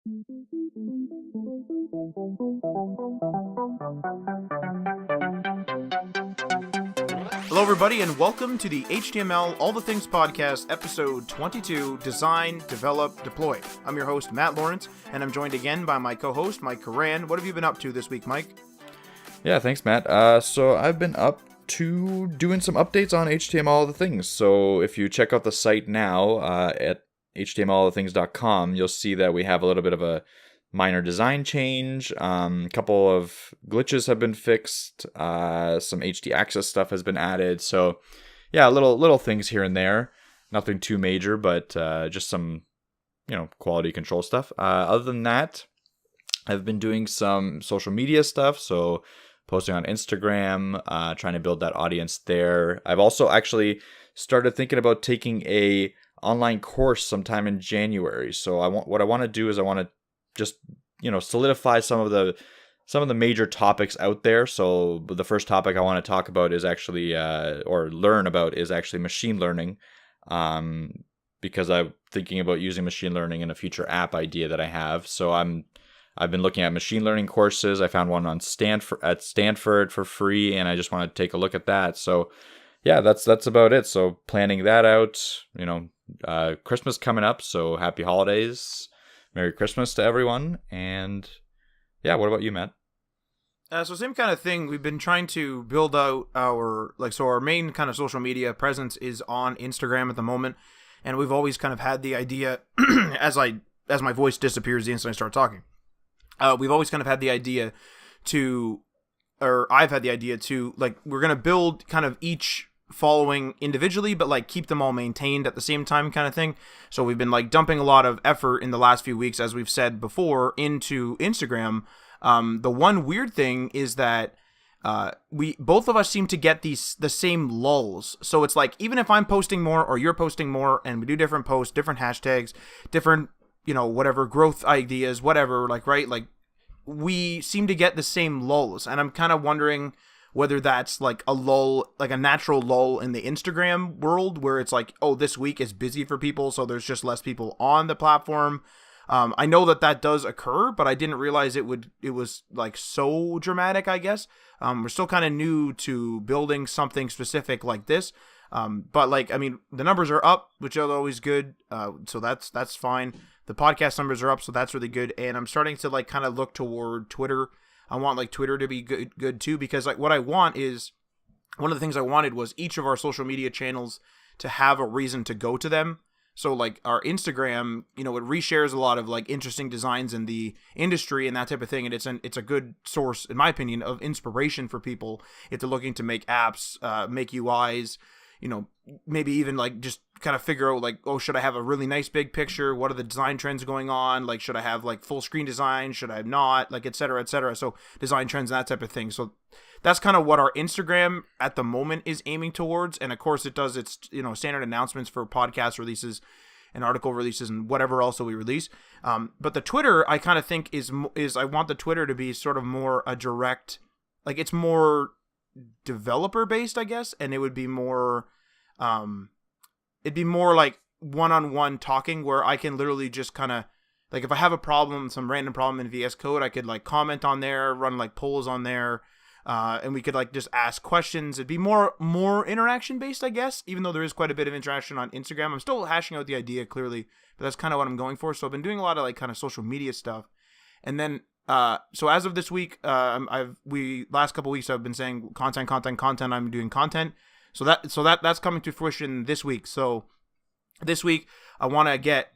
Hello, everybody, and welcome to the HTML All the Things Podcast, episode 22, Design, Develop, Deploy. I'm your host, Matt Lawrence, and I'm joined again by my co-host, Mike Coran. What have you been up to this week, Mike? Yeah, thanks, Matt. So I've been up to doing some updates on HTML All the Things. So if you check out the site now at htmlallthethings.com, you'll see that we have a little bit of a minor design change. A couple of glitches have been fixed. Some htaccess stuff has been added. So yeah, little things here and there. Nothing too major, but just some quality control stuff. Other than that, I've been doing some social media stuff. So posting on Instagram, trying to build that audience there. I've also actually started thinking about taking a online course sometime in January. So what I want to do is I want to just solidify some of the major topics out there. So the first topic I want to talk about is actually or learn about is actually machine learning, because I'm thinking about using machine learning in a future app idea that I have. So I've been looking at machine learning courses. I found one on Stanford for free, and I just want to take a look at that. So yeah, that's about it. So planning that out. Christmas coming up, so happy holidays, Merry Christmas to everyone. And yeah, what about you, Matt? So same kind of thing. We've been trying to build out our main kind of social media presence is on Instagram at the moment, and we've always kind of had the idea as my voice disappears the instant I start talking. We've always kind of had the idea I've had the idea to, we're going to build kind of each following individually, but keep them all maintained at the same time kind of thing. So we've been dumping a lot of effort in the last few weeks, as we've said before, into Instagram. The one weird thing is that we both of us seem to get the same lulls. So it's even if I'm posting more or you're posting more and we do different posts, different hashtags, different whatever growth ideas, whatever, we seem to get the same lulls. And I'm kind of wondering whether that's a lull, a natural lull in the Instagram world where it's this week is busy for people, so there's just less people on the platform. I know that does occur, but I didn't realize it was so dramatic, I guess. We're still kind of new to building something specific like this. But the numbers are up, which are always good. So that's fine. The podcast numbers are up, so that's really good. And I'm starting to kind of look toward Twitter. I want Twitter to be good too, because what I want is, one of the things I wanted was each of our social media channels to have a reason to go to them. So our Instagram, it reshares a lot of interesting designs in the industry and that type of thing, and it's a good source, in my opinion, of inspiration for people if they're looking to make apps, make UIs, maybe even just kind of figure out should I have a really nice big picture? What are the design trends going on? Should I have full screen design? Should I not? Et cetera, et cetera. So design trends and that type of thing. So that's kind of what our Instagram at the moment is aiming towards. And of course it does its, standard announcements for podcast releases and article releases and whatever else that we release. But the Twitter, I kind of think is I want the Twitter to be sort of more a direct, it's more developer based, I guess. And it would be more, it'd be more one-on-one talking, where I can literally just kind of if I have a problem, some random problem in VS Code, I could comment on there, run polls on there, and we could just ask questions. It'd be more interaction based, I guess, even though there is quite a bit of interaction on Instagram. I'm still hashing out the idea clearly, but that's kind of what I'm going for. So I've been doing a lot of kind of social media stuff. And then so as of this week, last couple weeks I've been saying content. I'm doing content. So that's coming to fruition this week. So this week I want to get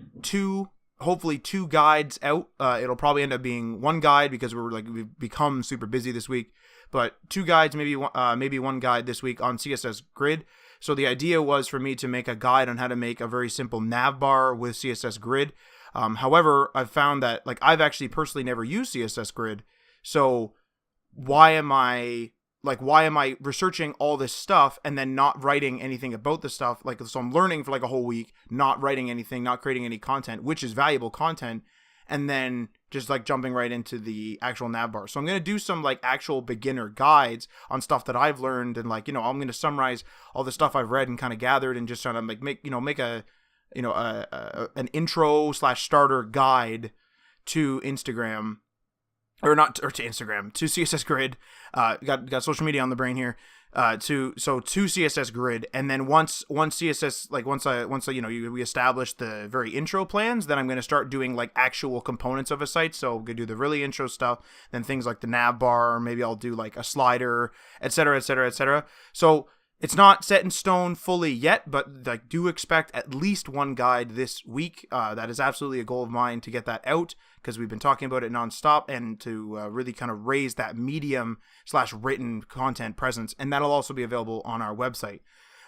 hopefully two guides out. It'll probably end up being one guide because we've become super busy this week, but two guides, maybe one guide this week on CSS Grid. So the idea was for me to make a guide on how to make a very simple nav bar with CSS Grid. However, I've found that I've actually personally never used CSS Grid. So why am I researching all this stuff and then not writing anything about the stuff? So I'm learning for a whole week, not writing anything, not creating any content, which is valuable content, and then just jumping right into the actual nav bar. So I'm going to do some actual beginner guides on stuff that I've learned, and I'm going to summarize all the stuff I've read and kind of gathered, and just trying to make a an intro / starter guide to Instagram, or not, or to Instagram, to CSS Grid. Got social media on the brain here. To CSS Grid, and then once CSS, like once we establish the very intro plans, then I'm going to start doing like actual components of a site. So we could do the really intro stuff, then things like the nav bar, maybe I'll do like a slider, etc., etc., etc. So it's not set in stone fully yet, but like do expect at least one guide this week. That is absolutely a goal of mine to get that out, because we've been talking about it nonstop, and to really kind of raise that medium/written content presence, and that'll also be available on our website.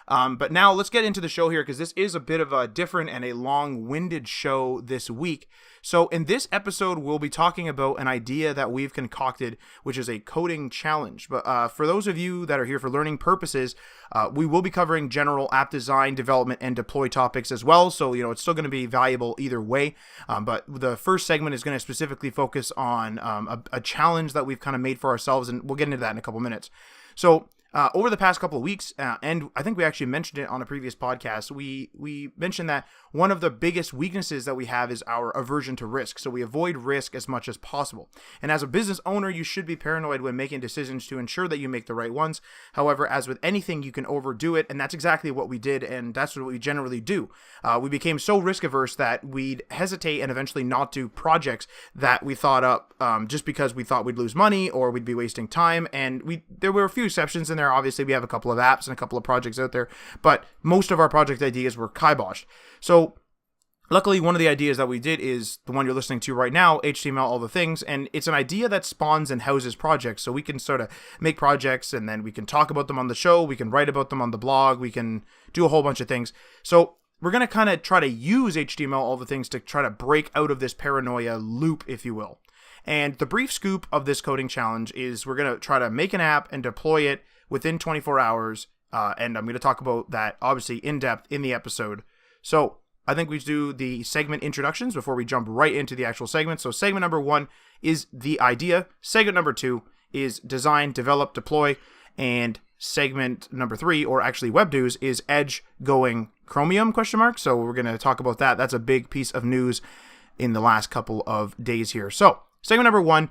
But now let's get into the show here, because this is a bit of a different and a long-winded show this week. So in this episode, we'll be talking about an idea that we've concocted, which is a coding challenge. But for those of you that are here for learning purposes, we will be covering general app design, development, and deploy topics as well. So, it's still going to be valuable either way. But the first segment is going to specifically focus on a challenge that we've kind of made for ourselves, and we'll get into that in a couple minutes. So, over the past couple of weeks, and I think we actually mentioned it on a previous podcast, we mentioned that one of the biggest weaknesses that we have is our aversion to risk. So we avoid risk as much as possible. And as a business owner, you should be paranoid when making decisions to ensure that you make the right ones. However, as with anything, you can overdo it, and that's exactly what we did, and that's what we generally do. We became so risk averse that we'd hesitate and eventually not do projects that we thought up just because we thought we'd lose money or we'd be wasting time. And there were a few exceptions in there. Obviously, we have a couple of apps and a couple of projects out there, but most of our project ideas were kiboshed. So luckily, one of the ideas that we did is the one you're listening to right now, HTML All the Things, and it's an idea that spawns and houses projects. So we can sort of make projects, and then we can talk about them on the show, we can write about them on the blog, we can do a whole bunch of things. So we're going to kind of try to use HTML All the Things to try to break out of this paranoia loop, if you will. And the brief scoop of this coding challenge is we're going to try to make an app and deploy it within 24 hours. And I'm going to talk about that, obviously, in depth in the episode. So I think we should do the segment introductions before we jump right into the actual segment. So segment number 1 is the idea. Segment number 2 is design, develop, deploy. And segment number 3, or actually web news, is Edge going Chromium, ? So we're going to talk about that. That's a big piece of news in the last couple of days here. So segment number 1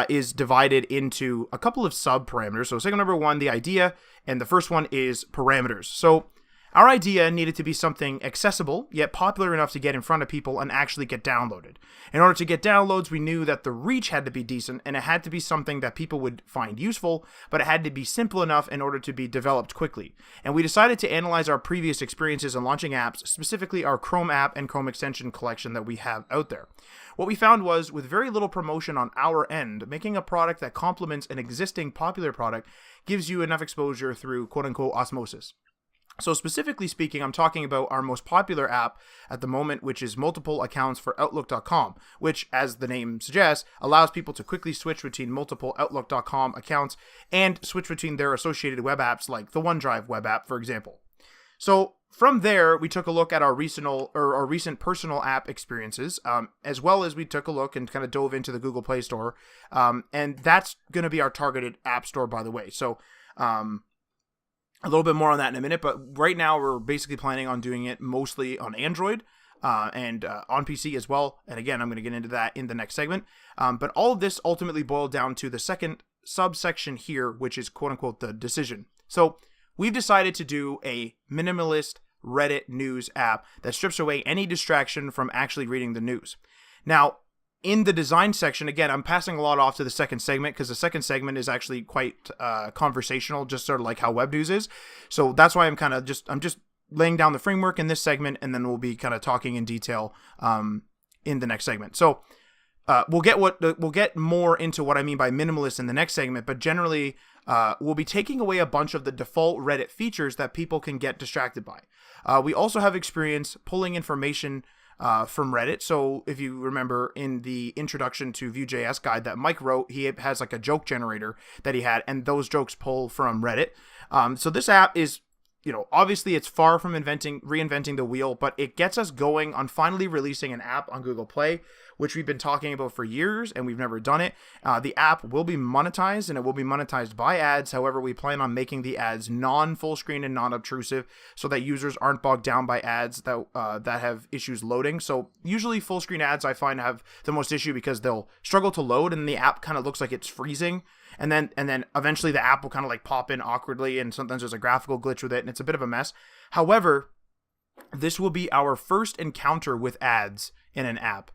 is divided into a couple of sub-parameters. So segment number 1, the idea, and the first one is parameters. So our idea needed to be something accessible, yet popular enough to get in front of people and actually get downloaded. In order to get downloads, we knew that the reach had to be decent, and it had to be something that people would find useful, but it had to be simple enough in order to be developed quickly. And we decided to analyze our previous experiences in launching apps, specifically our Chrome app and Chrome extension collection that we have out there. What we found was, with very little promotion on our end, making a product that complements an existing popular product gives you enough exposure through quote-unquote osmosis. So specifically speaking, I'm talking about our most popular app at the moment, which is multiple accounts for Outlook.com, which, as the name suggests, allows people to quickly switch between multiple Outlook.com accounts and switch between their associated web apps, like the OneDrive web app, for example. So from there, we took a look at our recent personal app experiences, as well as we took a look and kind of dove into the Google Play Store, and that's going to be our targeted app store, by the way. So a little bit more on that in a minute, but right now we're basically planning on doing it mostly on Android and on PC as well. And again, I'm going to get into that in the next segment. But all of this ultimately boiled down to the second subsection here, which is quote unquote the decision. So we've decided to do a minimalist Reddit news app that strips away any distraction from actually reading the news. Now, in the design section, again, I'm passing a lot off to the second segment because the second segment is actually quite conversational, just sort of like how web news is. So that's why I'm just laying down the framework in this segment, and then we'll be kind of talking in detail in the next segment. So we'll get more into what I mean by minimalist in the next segment, but generally we'll be taking away a bunch of the default Reddit features that people can get distracted by. We also have experience pulling information from Reddit. So if you remember in the introduction to Vue.js guide that Mike wrote, he has like a joke generator that he had, and those jokes pull from Reddit. So this app is, obviously it's far from reinventing the wheel, but it gets us going on finally releasing an app on Google Play which we've been talking about for years and we've never done it. The app will be monetized, and it will be monetized by ads. However, we plan on making the ads non-full screen and non-obtrusive so that users aren't bogged down by ads that have issues loading. So usually full screen ads I find have the most issue because they'll struggle to load and the app kind of looks like it's freezing. And then eventually the app will kind of like pop in awkwardly, and sometimes there's a graphical glitch with it, and it's a bit of a mess. However, this will be our first encounter with ads in an app.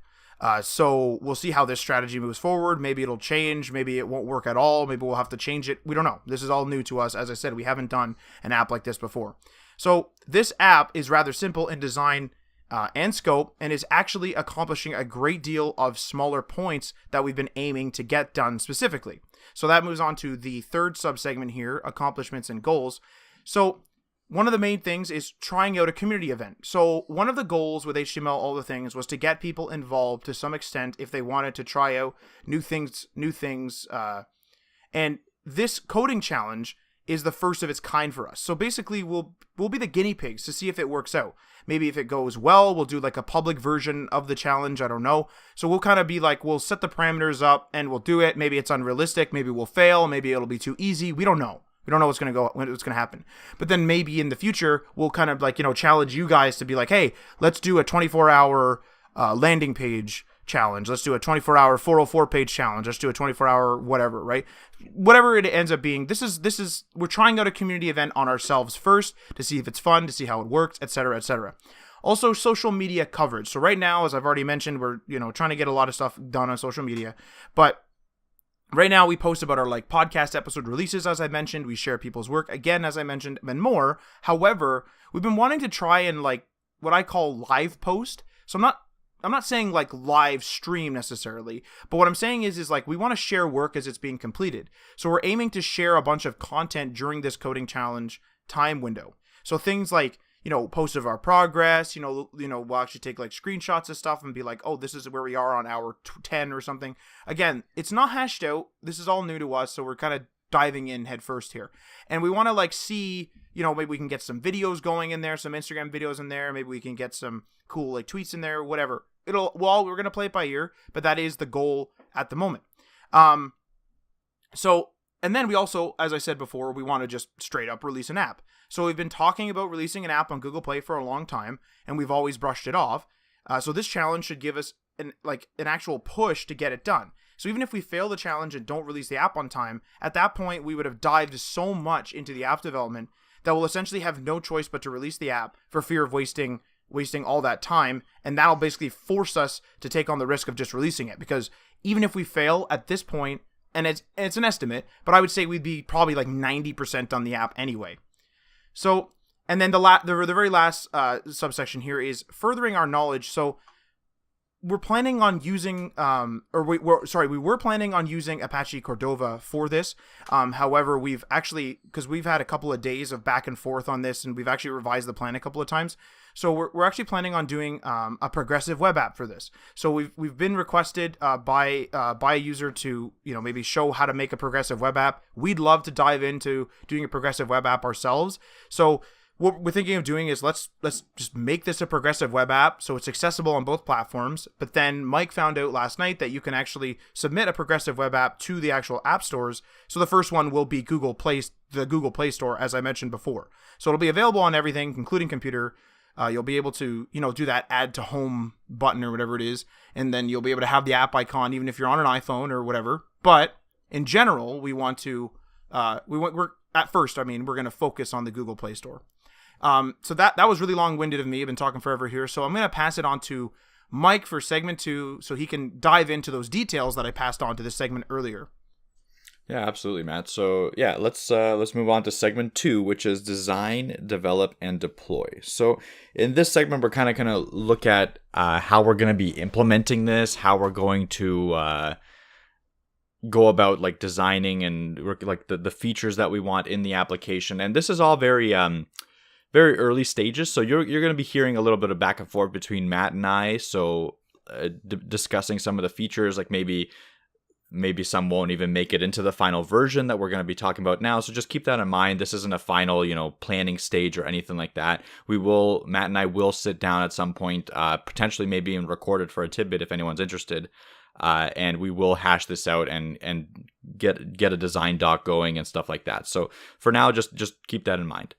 So we'll see how this strategy moves forward. Maybe it'll change. Maybe it won't work at all. Maybe we'll have to change it. We don't know. This is all new to us. As I said, we haven't done an app like this before. So this app is rather simple in design and scope, and is actually accomplishing a great deal of smaller points that we've been aiming to get done specifically. So that moves on to the third subsegment here, accomplishments and goals. So one of the main things is trying out a community event. So one of the goals with HTML All the Things was to get people involved to some extent if they wanted to try out new things. And this coding challenge is the first of its kind for us. So basically we'll be the guinea pigs to see if it works out. Maybe if it goes well, we'll do like a public version of the challenge. I don't know. So we'll kind of be like, we'll set the parameters up and we'll do it. Maybe it's unrealistic. Maybe we'll fail. Maybe it'll be too easy. We don't know. We don't know what's going to happen. But then maybe in the future, we'll kind of like, challenge you guys to be like, hey, let's do a 24-hour landing page challenge. Let's do a 24-hour 404 page challenge. Let's do a 24-hour whatever, right? Whatever it ends up being, this is we're trying out a community event on ourselves first to see if it's fun, to see how it works, etc., etc. Also, social media coverage. So right now, as I've already mentioned, we're trying to get a lot of stuff done on social media, but right now we post about our like podcast episode releases, as I mentioned. We share people's work again, as I mentioned, and more. However, we've been wanting to try and like what I call live post. So I'm not saying like live stream necessarily, but what I'm saying is like we want to share work as it's being completed. So we're aiming to share a bunch of content during this coding challenge time window. So things like, posts of our progress, we'll actually take like screenshots of stuff and be like, oh, this is where we are on hour 10 or something. Again, it's not hashed out. This is all new to us. So we're kind of diving in head first here. And we want to like see, maybe we can get some videos going in there, some Instagram videos in there. Maybe we can get some cool like tweets in there, whatever. We're going to play it by ear, but that is the goal at the moment. And then we also, as I said before, we want to just straight up release an app. So we've been talking about releasing an app on Google Play for a long time, and we've always brushed it off. So this challenge should give us an actual push to get it done. So even if we fail the challenge and don't release the app on time, at that point we would have dived so much into the app development that we'll essentially have no choice but to release the app for fear of wasting all that time, and that'll basically force us to take on the risk of just releasing it. Because even if we fail at this point, and it's an estimate, but I would say we'd be probably like 90% on the app anyway. So, and then the very last subsection here is furthering our knowledge. So we're planning on using, we were planning on using Apache Cordova for this. However, because we've had a couple of days of back and forth on this, and we've actually revised the plan a couple of times. So we're actually planning on doing a progressive web app for this. So we've been requested by a user to maybe show how to make a progressive web app. We'd love to dive into doing a progressive web app ourselves. So what we're thinking of doing is let's just make this a progressive web app so it's accessible on both platforms. But then Mike found out last night that you can actually submit a progressive web app to the actual app stores. So the first one will be the Google Play Store, as I mentioned before. So it'll be available on everything, including computer. You'll be able to, do that add to home button or whatever it is. And then you'll be able to have the app icon, even if you're on an iPhone or whatever. But in general, we're going to focus on the Google Play Store. So that was really long-winded of me. I've been talking forever here. So I'm going to pass it on to Mike for segment 2 so he can dive into those details that I passed on to this segment earlier. Yeah, absolutely, Matt. So yeah, let's move on to segment 2, which is design, develop, and deploy. So in this segment, we're kind of going to look at how we're going to be implementing this, how we're going to go about like designing and like the features that we want in the application. And this is all very early stages. So you're going to be hearing a little bit of back and forth between Matt and I. So discussing some of the features, like maybe Maybe some won't even make it into the final version that we're going to be talking about now. So just keep that in mind. This isn't a final, planning stage or anything like that. Matt and I will sit down at some point, potentially maybe even record it for a tidbit if anyone's interested. And we will hash this out and get a design doc going and stuff like that. So for now, just keep that in mind.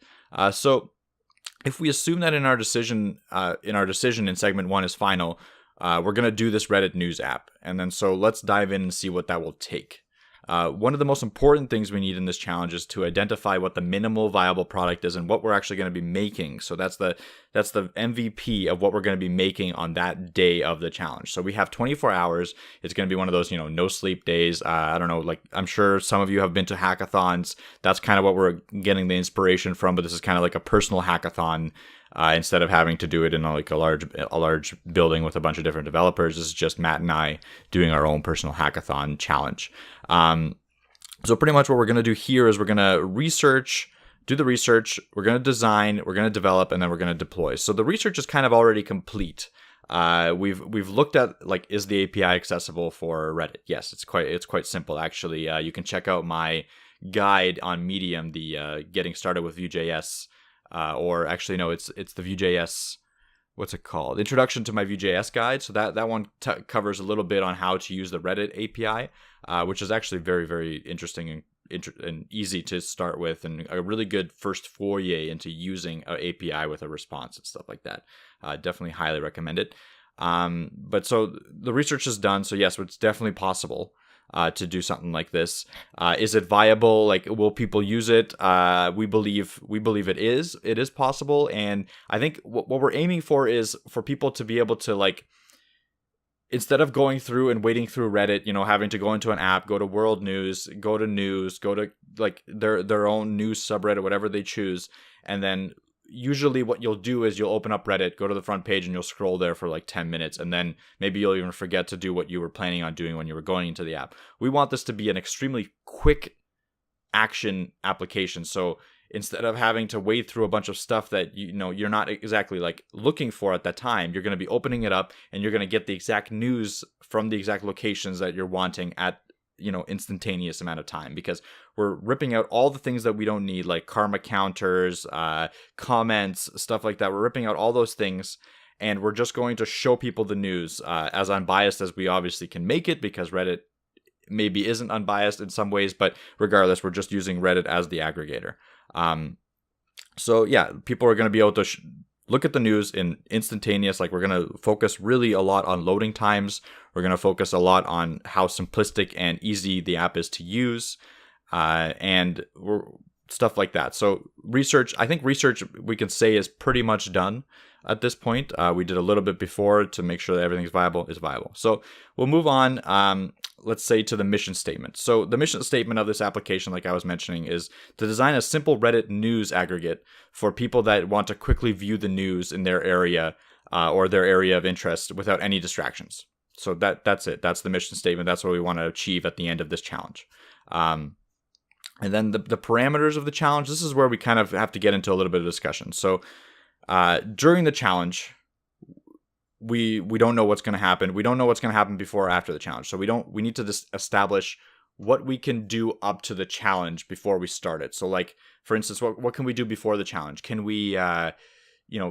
So if we assume that in our decision in segment 1 is final, we're going to do this Reddit news app. And then so let's dive in and see what that will take. One of the most important things we need in this challenge is to identify what the minimal viable product is and what we're actually going to be making. So that's the MVP of what we're going to be making on that day of the challenge. So we have 24 hours. It's going to be one of those, no sleep days. I don't know, like I'm sure some of you have been to hackathons. That's kind of what we're getting the inspiration from, but this is kind of like a personal hackathon. Instead of having to do it in a large building with a bunch of different developers, this is just Matt and I doing our own personal hackathon challenge. So pretty much what we're going to do here is we're going to do the research, we're going to design, we're going to develop, and then we're going to deploy. So the research is kind of already complete. We've looked at is the API accessible for Reddit? Yes, it's quite simple actually. You can check out my guide on Medium, the getting started with Vue.js. Or actually, no, it's the Vue.js, what's it called? Introduction to my Vue.js guide. So that one covers a little bit on how to use the Reddit API, which is actually very, very interesting and easy to start with, and a really good first foray into using an API with a response and stuff like that. Definitely highly recommend it. But so the research is done. So yes, it's definitely possible to do something like this. Is it viable? Will people use it? We believe it is possible. And I think what we're aiming for is for people to be able to instead of going through and wading through Reddit, having to go into an app, go to world news, go to their own news subreddit, whatever they choose. And then usually what you'll do is you'll open up Reddit, go to the front page, and you'll scroll there for 10 minutes. And then maybe you'll even forget to do what you were planning on doing when you were going into the app. We want this to be an extremely quick action application. So instead of having to wade through a bunch of stuff that you're not exactly looking for at that time, you're going to be opening it up and you're going to get the exact news from the exact locations that you're wanting at instantaneous amount of time, because we're ripping out all the things that we don't need, like karma counters, comments, stuff like that. We're ripping out all those things, and we're just going to show people the news as unbiased as we obviously can make it, because Reddit maybe isn't unbiased in some ways, but regardless, we're just using Reddit as the aggregator. So yeah, people are going to be able to look at the news in instantaneous. We're going to focus really a lot on loading times. We're going to focus a lot on how simplistic and easy the app is to use, and stuff like that. So I think research we can say is pretty much done at this point. We did a little bit before to make sure that everything is viable. So we'll move on, let's say, to the mission statement. So the mission statement of this application, like I was mentioning, is to design a simple Reddit news aggregate for people that want to quickly view the news in their area or their area of interest without any distractions. So that's it. That's the mission statement. That's what we want to achieve at the end of this challenge. And then the parameters of the challenge, this is where we kind of have to get into a little bit of discussion. So during the challenge, we don't know what's going to happen. We don't know what's going to happen before or after the challenge. So we need to just establish what we can do up to the challenge before we start it. So for instance, what can we do before the challenge? Can we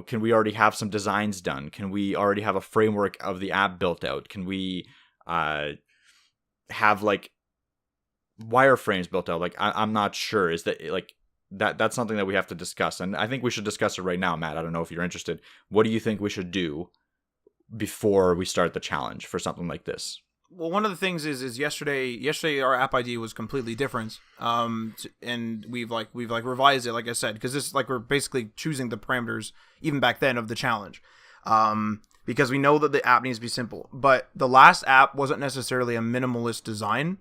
can we already have some designs done? Can we already have a framework of the app built out? Can we have wireframes built out? I'm not sure. Is that that's something that we have to discuss, and I think we should discuss it right now, Matt. I don't know if you're interested. What do you think we should do before we start the challenge for something like this? Well, one of the things is yesterday our app ID was completely different, and we've revised it, like I said, because this we're basically choosing the parameters even back then of the challenge, because we know that the app needs to be simple. But the last app wasn't necessarily a minimalist design,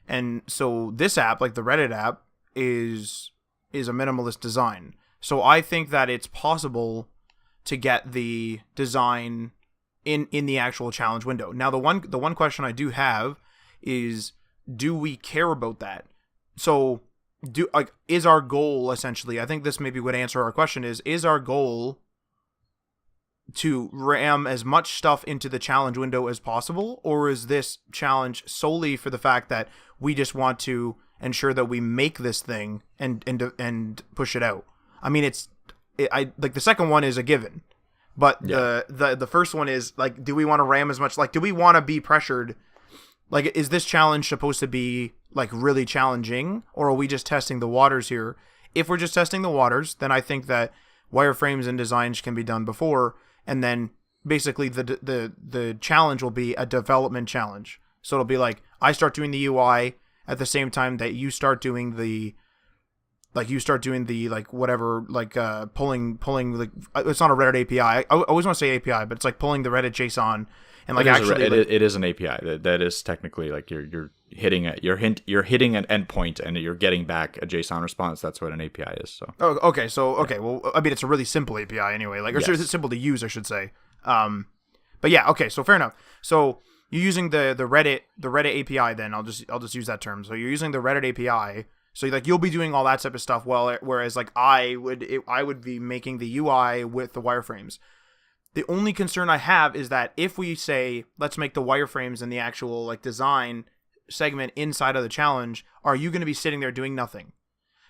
and so this app, like the Reddit app, is a minimalist design. So I think that it's possible to get the design in the actual challenge window. Now, the one question I do have is, do we care about that? So is our goal essentially, I think this maybe would answer our question, is our goal to ram as much stuff into the challenge window as possible, or is this challenge solely for the fact that we just want to ensure that we make this thing and push it out? I mean, I like the second one is a given, but the first one is like, do we want to ram as much? Like, do we want to be pressured? Like, is this challenge supposed to be like really challenging, or are we just testing the waters here? If we're just testing the waters, then I think that wireframes and designs can be done before, and then basically the challenge will be a development challenge. So it'll be like, I start doing the UI at the same time that you start doing the whatever, like pulling, like, it's not a Reddit API. I always want to say API, but it's like pulling the Reddit JSON and like it is an API. That is technically like you're hitting an endpoint and you're getting back a JSON response. That's what an API is. So well, I mean, it's a really simple API anyway. Like, yes. It's simple to use, I should say. But yeah, okay, so fair enough. So you're using the Reddit API. Then I'll just use that term. So you're using the Reddit API. So like you'll be doing all that type of stuff. Well, whereas like I would be making the UI with the wireframes. The only concern I have is that if we say, let's make the wireframes and the actual like design segment inside of the challenge, are you going to be sitting there doing nothing?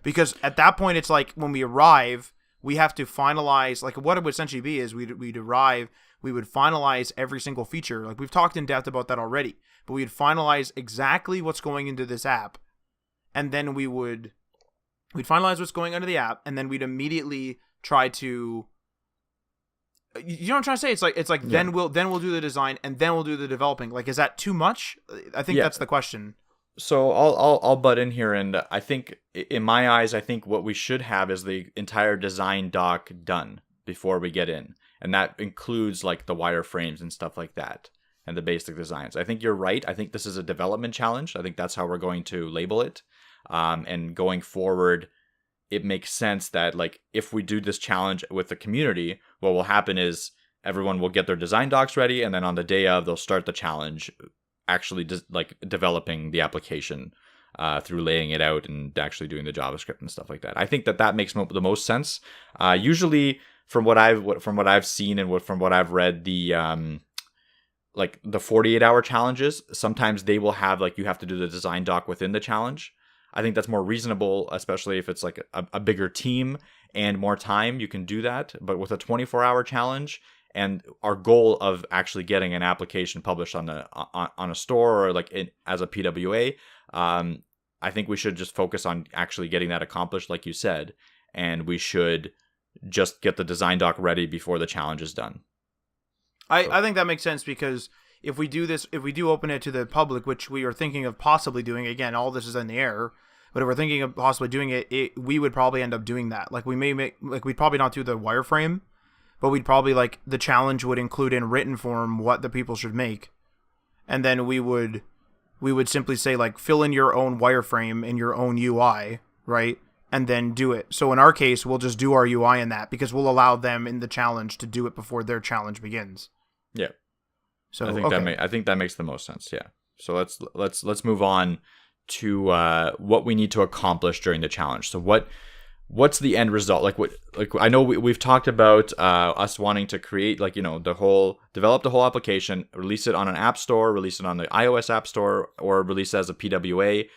Because at that point, it's like when we arrive, we have to finalize, like what it would essentially be is we'd arrive, we would finalize every single feature. Like we've talked in depth about that already, but we'd finalize exactly what's going into this app. And then we'd finalize what's going under the app, and then we'd immediately try to, you know what I'm trying to say? It's like yeah. then we'll do the design and then we'll do the developing. Like, is that too much? I think that's the question. So I'll butt in here, and I think in my eyes, I think what we should have is the entire design doc done before we get in, and that includes like the wireframes and stuff like that and the basic designs. I think you're right. I think this is a development challenge. I think that's how we're going to label it. And going forward, it makes sense that like if we do this challenge with the community, what will happen is everyone will get their design docs ready, and then on the day of, they'll start the challenge, actually developing the application through laying it out and actually doing the JavaScript and stuff like that. I think that makes the most sense. Usually, from what I've seen and from what I've read, the 48-hour challenges, sometimes they will have like you have to do the design doc within the challenge. I think that's more reasonable, especially if it's like a bigger team and more time, you can do that. But with a 24-hour challenge and our goal of actually getting an application published on a store or like as a PWA, I think we should just focus on actually getting that accomplished, like you said, and we should just get the design doc ready before the challenge is done. I think that makes sense, because if we do open it to the public, which we are thinking of possibly doing, again, all this is in the air, but if we're thinking of possibly doing it, we would probably end up doing that. Like we'd probably not do the wireframe, but we'd probably like the challenge would include in written form what the people should make. And then we would simply say like, fill in your own wireframe in your own UI, right? And then do it. So in our case, we'll just do our UI in that, because we'll allow them in the challenge to do it before their challenge begins. Yeah. So I think that makes the most sense. Yeah. So let's move on to what we need to accomplish during the challenge. So what's the end result? Like I know we've talked about us wanting to create develop the whole application, release it on an app store, release it on the iOS app store, or release it as a PWA.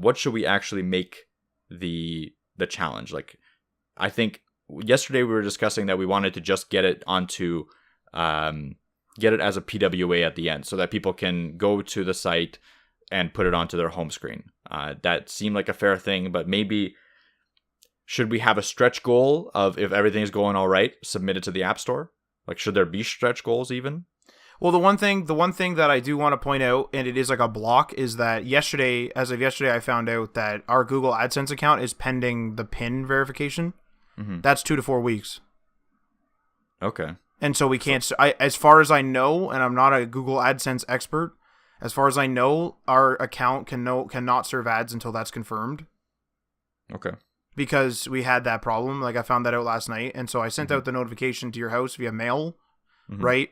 What should we actually make the challenge? Like, I think yesterday we were discussing that we wanted to just get it onto get it as a PWA at the end so that people can go to the site and put it onto their home screen. That seemed like a fair thing, but maybe should we have a stretch goal of, if everything is going all right, submit it to the App Store? Like, should there be stretch goals even? Well, the one thing that I do want to point out, and it is like a block, is that as of yesterday, I found out that our Google AdSense account is pending the PIN verification. Mm-hmm. That's 2 to 4 weeks. Okay. And so we can't, as far as I know, and I'm not a Google AdSense expert, as far as I know, our account cannot serve ads until that's confirmed. Okay. Because we had that problem. Like, I found that out last night. And so I sent out the notification to your house via mail, right?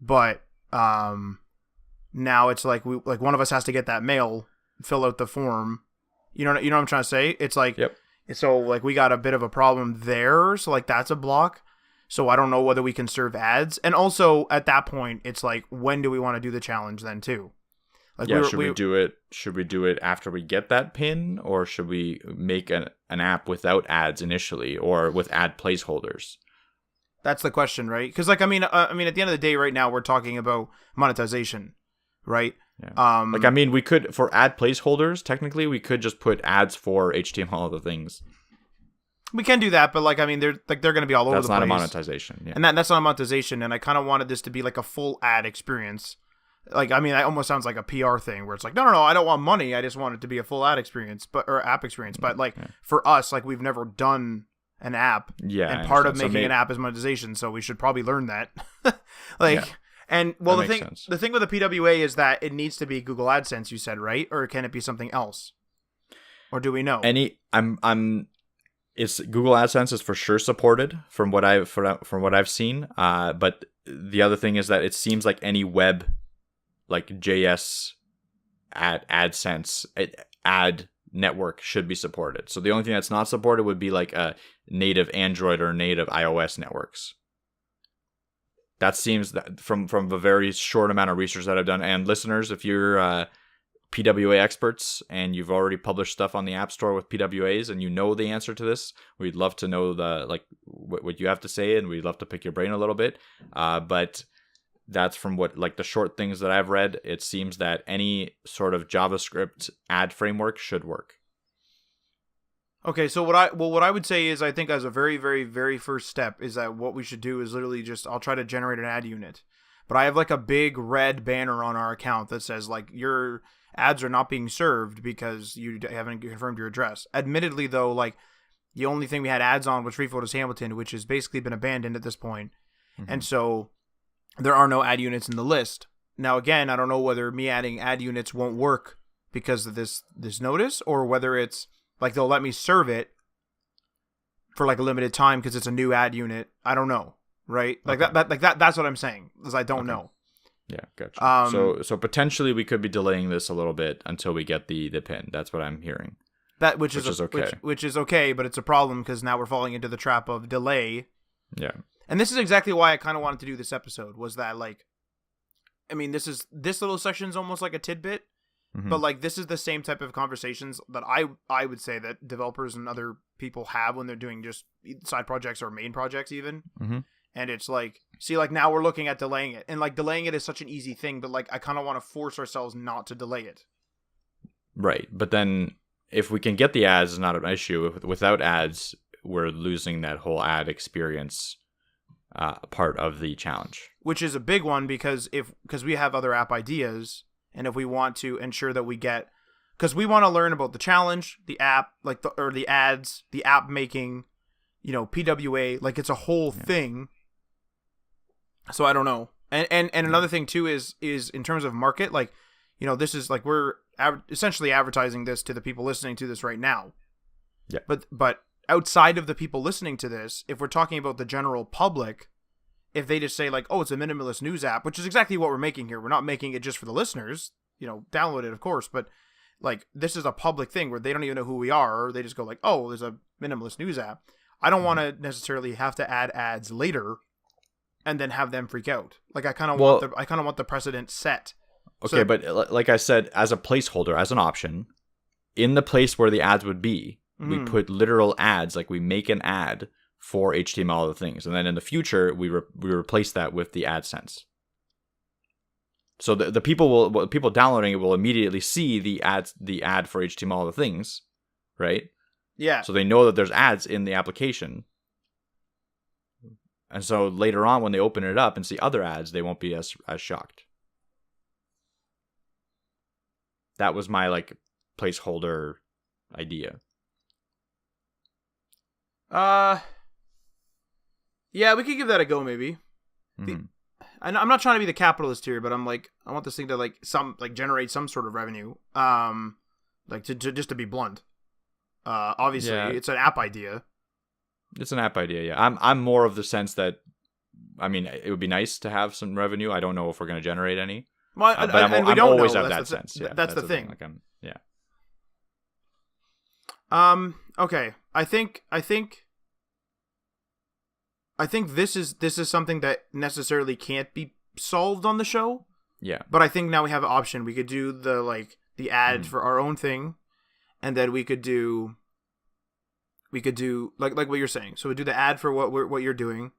But now it's like one of us has to get that mail, fill out the form. You know what I'm trying to say? It's like, yep. So like we got a bit of a problem there. So like that's a block. So I don't know whether we can serve ads. And also at that point, it's like, when do we want to do the challenge then too? Like Yeah, should we do it? Should we do it after we get that pin, or should we make an app without ads initially, or with ad placeholders? That's the question, right? Because like, I mean, at the end of the day, right now we're talking about monetization, right? Yeah. I mean, we could, for ad placeholders, technically, we could just put ads for HTML other things. We can do that, but like, I mean, they're going to be all over the place. That's not a monetization, yeah. And that's not a monetization. And I kind of wanted this to be like a full ad experience. Like, I mean, that almost sounds like a PR thing where it's like, no, I don't want money. I just want it to be a full ad experience, or app experience. But like for us, like we've never done an app, and part of making an app is monetization. So we should probably learn that. And well, the thing with the PWA is that it needs to be Google AdSense. You said, right? Or can it be something else? Or do we know? It's Google AdSense is for sure supported from what I've seen. But the other thing is that it seems like any web, like JS AdSense ad network should be supported. So the only thing that's not supported would be like a native Android or native iOS networks. That seems that from a very short amount of research that I've done. And listeners, if you're PWA experts and you've already published stuff on the App Store with PWAs and you know the answer to this, we'd love to know what you have to say, and we'd love to pick your brain a little bit. But that's from what, like, the short things that I've read, it seems that any sort of JavaScript ad framework should work. Okay, so what I would say is, I think as a very, very, very first step is that what we should do is literally just, I'll try to generate an ad unit. But I have like a big red banner on our account that says like, your ads are not being served because you haven't confirmed your address. Admittedly though, like the only thing we had ads on was Free Photos Hamilton, which has basically been abandoned at this point. Mm-hmm. And so there are no ad units in the list. Now again, I don't know whether me adding ad units won't work because of this notice, or whether it's like they'll let me serve it for like a limited time because it's a new ad unit. I don't know, right? Like that's what I'm saying, is I don't know. Yeah, gotcha. So potentially we could be delaying this a little bit until we get the pin. That's what I'm hearing. Which is okay. Which is okay, but it's a problem because now we're falling into the trap of delay. Yeah. And this is exactly why I kind of wanted to do this episode, was that like, I mean, this little section is almost like a tidbit, but like this is the same type of conversations that I would say that developers and other people have when they're doing just side projects or main projects even. Mm-hmm. And it's like, see, like now we're looking at delaying it, and like delaying it is such an easy thing, but like I kind of want to force ourselves not to delay it. Right. But then if we can get the ads, it's not an issue. Without ads, we're losing that whole ad experience part of the challenge. Which is a big one because we have other app ideas, and if we want to ensure that we get, because we want to learn about the challenge, the app, like the ads, the app making, PWA, like it's a whole thing. So I don't know. And another thing too is in terms of market, like, this is like we're essentially advertising this to the people listening to this right now. Yeah. But outside of the people listening to this, if we're talking about the general public, if they just say like, oh, it's a minimalist news app, which is exactly what we're making here. We're not making it just for the listeners, download it, of course, but like this is a public thing where they don't even know who we are. Or they just go like, oh, there's a minimalist news app. I don't want to necessarily have to add ads later and then have them freak out. Like I kind of want the precedent set. Okay, but like I said, as a placeholder, as an option, in the place where the ads would be, we put literal ads, like we make an ad for HTML other things, and then in the future we replace that with the AdSense. So the people downloading it will immediately see the ad for HTML other things, right? Yeah. So they know that there's ads in the application. And so later on, when they open it up and see other ads, they won't be as shocked. That was my like placeholder idea. Yeah, we could give that a go maybe. Mm-hmm. I'm not trying to be the capitalist here, but I'm like, I want this thing to generate some sort of revenue. Like to just to be blunt. Obviously, it's an app idea. It's an app idea, yeah. I'm more of the sense that, I mean, it would be nice to have some revenue. I don't know if we're going to generate any. Well, but I'm always of that sense. Yeah, that's the thing. Like yeah. Okay. I think I think this is something that necessarily can't be solved on the show. Yeah. But I think now we have an option. We could do the ad for our own thing, and then we could do like what you're saying. So we do the ad for what you're doing,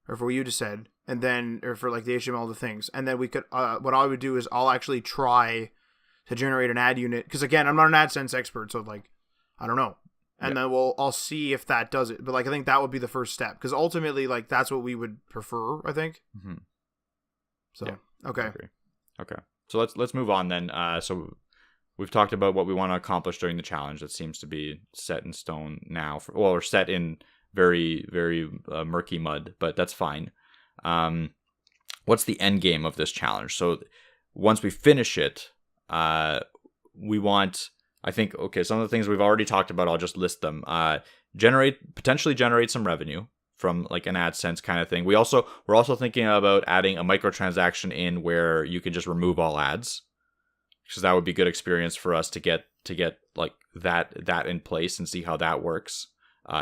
or for what you just said, and then or for like the HTML the things, and then we could what I would do is I'll actually try to generate an ad unit, because again I'm not an AdSense expert, so like I don't know, and then I'll see if that does it. But like I think that would be the first step, because ultimately like that's what we would prefer, I think. So okay. Okay. So let's move on then. So we've talked about what we want to accomplish during the challenge. That seems to be set in stone now. Or set in very, very murky mud, but that's fine. What's the end game of this challenge? So once we finish it, we want, I think, okay, some of the things we've already talked about, I'll just list them. Potentially generate some revenue from like an AdSense kind of thing. We're also thinking about adding a microtransaction in where you can just remove all ads, because that would be good experience for us to get like that in place and see how that works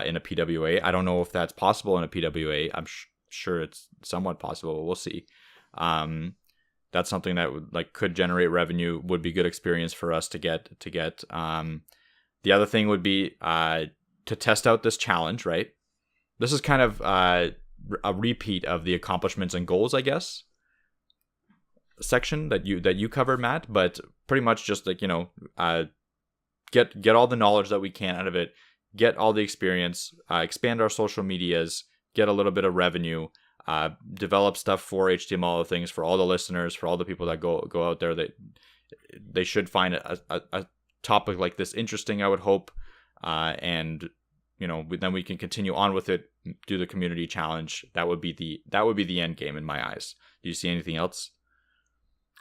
in a PWA. I don't know if that's possible in a PWA. I'm sure it's somewhat possible, but we'll see. That's something that could generate revenue, would be good experience for us to get. The other thing would be to test out this challenge, right? This is kind of a repeat of the accomplishments and goals, I guess, section that you covered, Matt. But pretty much just like, get all the knowledge that we can out of it, get all the experience, expand our social medias, get a little bit of revenue, develop stuff for HTML All the Things, for all the listeners, for all the people that go out there. That they should find a topic like this interesting, I would hope, and then we can continue on with it, do the community challenge. That would be the end game in my eyes. Do you see anything else?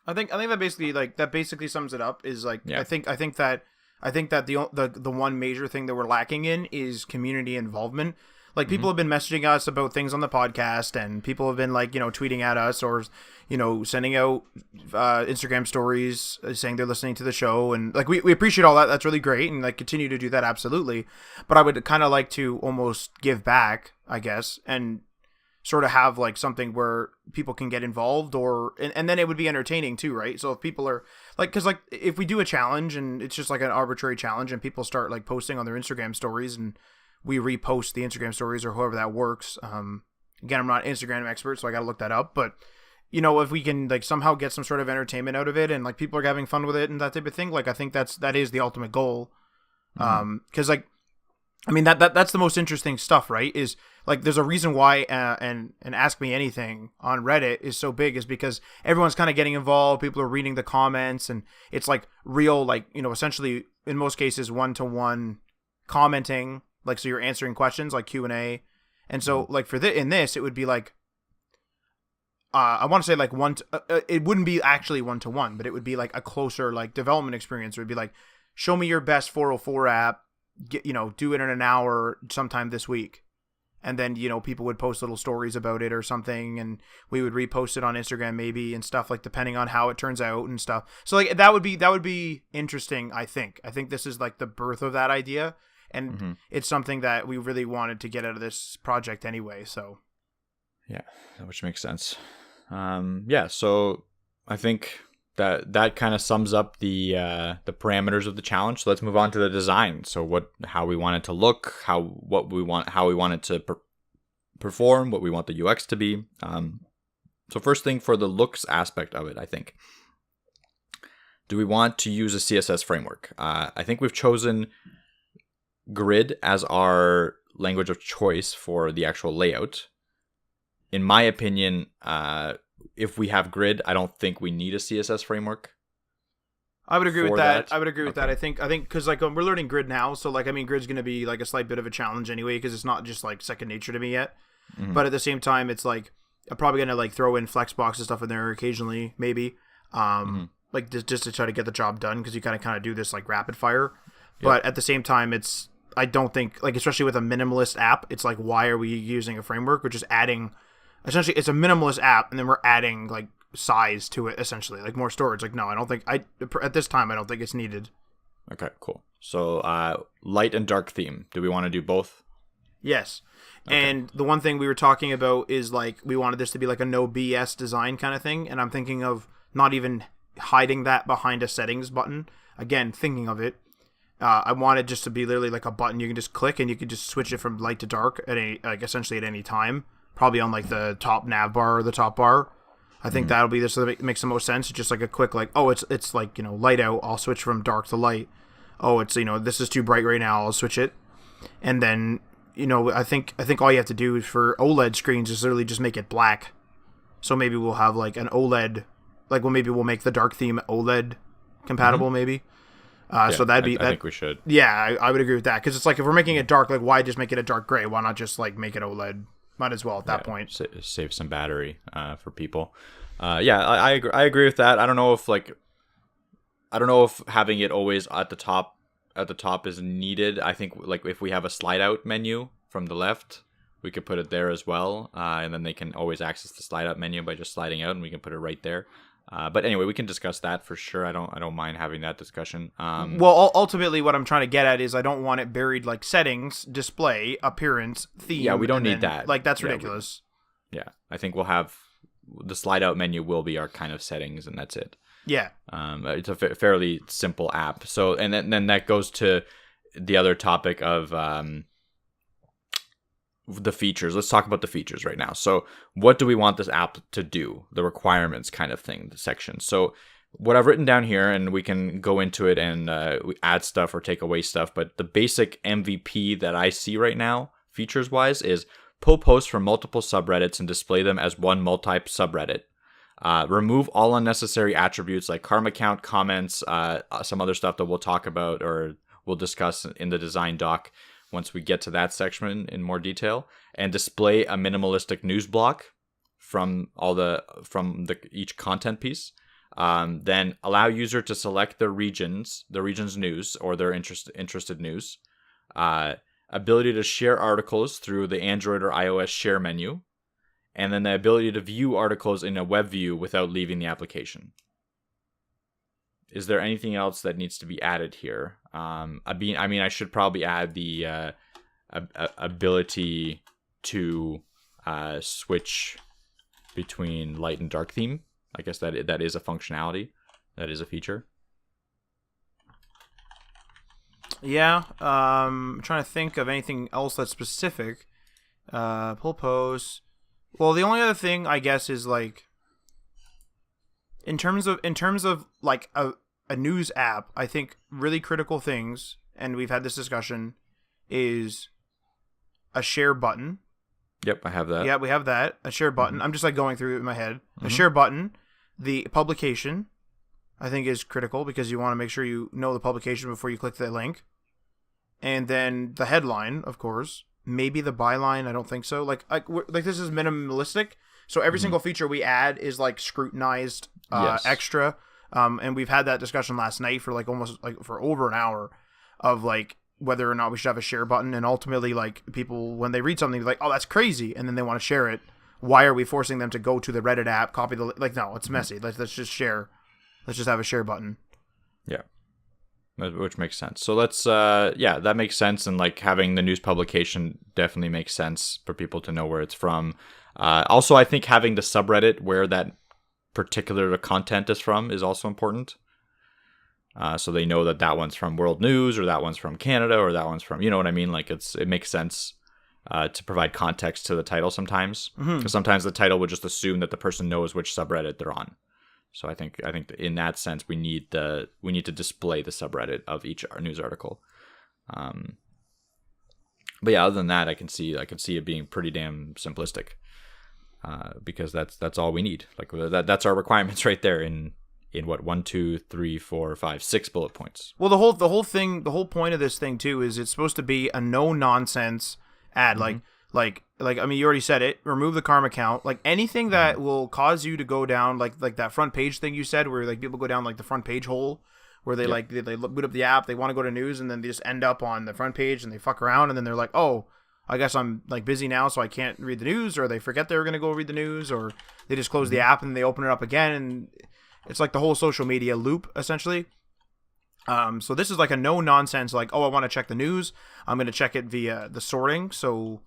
I think that basically sums it up. Is like, yeah. I think that the one major thing that we're lacking in is community involvement. Like, people have been messaging us about things on the podcast, and people have been like, tweeting at us, or sending out Instagram stories saying they're listening to the show, and like we appreciate all that. That's really great, and like continue to do that, absolutely. But I would kind of like to almost give back, I guess, and sort of have like something where people can get involved, and then it would be entertaining too, right? So if people are like, because like if we do a challenge and it's just like an arbitrary challenge, and people start like posting on their Instagram stories, and we repost the Instagram stories, or however that works. Again, I'm not an Instagram expert, so I got to look that up. But, if we can like somehow get some sort of entertainment out of it, and like people are having fun with it and that type of thing, like I think that is the ultimate goal. Because like, I mean, that's the most interesting stuff, right? Is like, there's a reason why and Ask Me Anything on Reddit is so big, is because everyone's kind of getting involved. People are reading the comments, and it's like real, like, essentially in most cases, one-to-one commenting. Like, so you're answering questions like Q&A. And so like in this, it would be like, I want to say like it wouldn't be actually one-to-one, but it would be like a closer like development experience. It would be like, show me your best 404 app, do it in an hour sometime this week. And then, people would post little stories about it or something, and we would repost it on Instagram maybe, and stuff, like depending on how it turns out and stuff. So like that would be interesting. I think this is like the birth of that idea. And it's something that we really wanted to get out of this project anyway. So, yeah, which makes sense. So I think that kind of sums up the parameters of the challenge. So let's move on to the design. So how we want it to look, how we want it to perform, what we want the UX to be. So first thing, for the looks aspect of it, I think, do we want to use a CSS framework? I think we've chosen Grid as our language of choice for the actual layout. In my opinion, if we have Grid, I don't think we need a CSS framework. I would agree with that. I think because like we're learning Grid now, so like, I mean, Grid's going to be like a slight bit of a challenge anyway, because it's not just like second nature to me yet. But at the same time, it's like I'm probably going to like throw in Flexbox and stuff in there occasionally, maybe. Like just to try to get the job done, because you kind of do this like rapid fire. But at the same time, I don't think, like, especially with a minimalist app, it's like, why are we using a framework? We're just adding, essentially, it's a minimalist app, and then we're adding like size to it, essentially, like more storage. Like, no, I don't think at this time, I don't think it's needed. Okay, cool. So light and dark theme. Do we want to do both? Yes. And the one thing we were talking about is like we wanted this to be like a no BS design kind of thing, and I'm thinking of not even hiding that behind a settings button. Again, thinking of it, I want it just to be literally like a button you can just click and you can just switch it from light to dark at essentially at any time. Probably on like the top nav bar or the top bar. I think that'll be this. So that makes the most sense. It's just like a quick like, oh, it's like, you know, light out. I'll switch from dark to light. Oh, it's, you know, this is too bright right now. I'll switch it, and then, you know, I think all you have to do for OLED screens is literally just make it black. So maybe we'll have like an OLED, like, well, maybe we'll make the dark theme OLED compatible, maybe. So that'd be. I think we should. Yeah, I would agree with that, because it's like if we're making it dark, like, why just make it a dark gray? Why not just like make it OLED? Might as well at that point. Save some battery for people. I agree with that. I don't know if having it always at the top is needed. I think like if we have a slide out menu from the left, we could put it there as well, and then they can always access the slide out menu by just sliding out, and we can put it right there. But anyway, we can discuss that for sure. I don't mind having that discussion. Well, ultimately, what I'm trying to get at is I don't want it buried like settings, display, appearance, theme. Yeah, we don't need that. Like, that's ridiculous. I think we'll have the slide out menu will be our kind of settings, and that's it. Yeah. It's a fairly simple app. So, and then that goes to the other topic of the features. Let's talk about the features right now. So what do we want this app to do? The requirements kind of thing, the section. So what I've written down here, and we can go into it and we add stuff or take away stuff, but the basic MVP that I see right now, features wise, is pull posts from multiple subreddits and display them as one multi-subreddit. Remove all unnecessary attributes like karma count, comments, some other stuff that we'll talk about or we'll discuss in the design doc once we get to that section in more detail, and display a minimalistic news block from each content piece. Then allow user to select the region's news or their interested news. Ability to share articles through the Android or iOS share menu, and then the ability to view articles in a web view without leaving the application. Is there anything else that needs to be added here? I should probably add the ability to switch between light and dark theme. I guess that is a functionality. That is a feature. Yeah. I'm trying to think of anything else that's specific. Pull posts. Well, the only other thing I guess is like, in terms of like a news app, I think really critical things, and we've had this discussion, is a share button. Yep, I have that. Yeah, we have that. A share button. Mm-hmm. I'm just like going through it in my head. Mm-hmm. A share button. The publication, I think, is critical because you want to make sure you know the publication before you click the link. And then the headline, of course. Maybe the byline. I don't think so. Like this is minimalistic. So every single feature we add is like scrutinized extra. And we've had that discussion last night for like almost like for over an hour of like whether or not we should have a share button. And ultimately, like, people, when they read something, they're like, oh, that's crazy, and then they want to share it. Why are we forcing them to go to the Reddit app, copy the like? No, it's messy. Let's just share. Let's just have a share button. Yeah, which makes sense. So let's that makes sense, and like having the news publication definitely makes sense for people to know where it's from. Also, I think having the subreddit where that particular content is from is also important. So they know that one's from World News, or that one's from Canada, or that one's from, you know what I mean? Like it makes sense to provide context to the title sometimes, because sometimes the title would just assume that the person knows which subreddit they're on. So I think in that sense we need to display the subreddit of each news article. But yeah, other than that, I can see it being pretty damn simplistic, because that's all we need. Like that's our requirements right there in what 1, 2, 3, 4, 5, 6 bullet points. Well, the whole point of this thing too is it's supposed to be a no nonsense ad. Like I mean, you already said it. Remove the karma count. Like anything that will cause you to go down like that front page thing you said, where like people go down like the front page hole, where they they boot up the app, they want to go to news, and then they just end up on the front page and they fuck around, and then they're like, oh, I guess I'm like busy now, so I can't read the news, or they forget they were gonna go read the news, or they just close the app and they open it up again, and it's like the whole social media loop essentially. So this is like a no nonsense, like, oh, I want to check the news. I'm going to check it via the sorting. So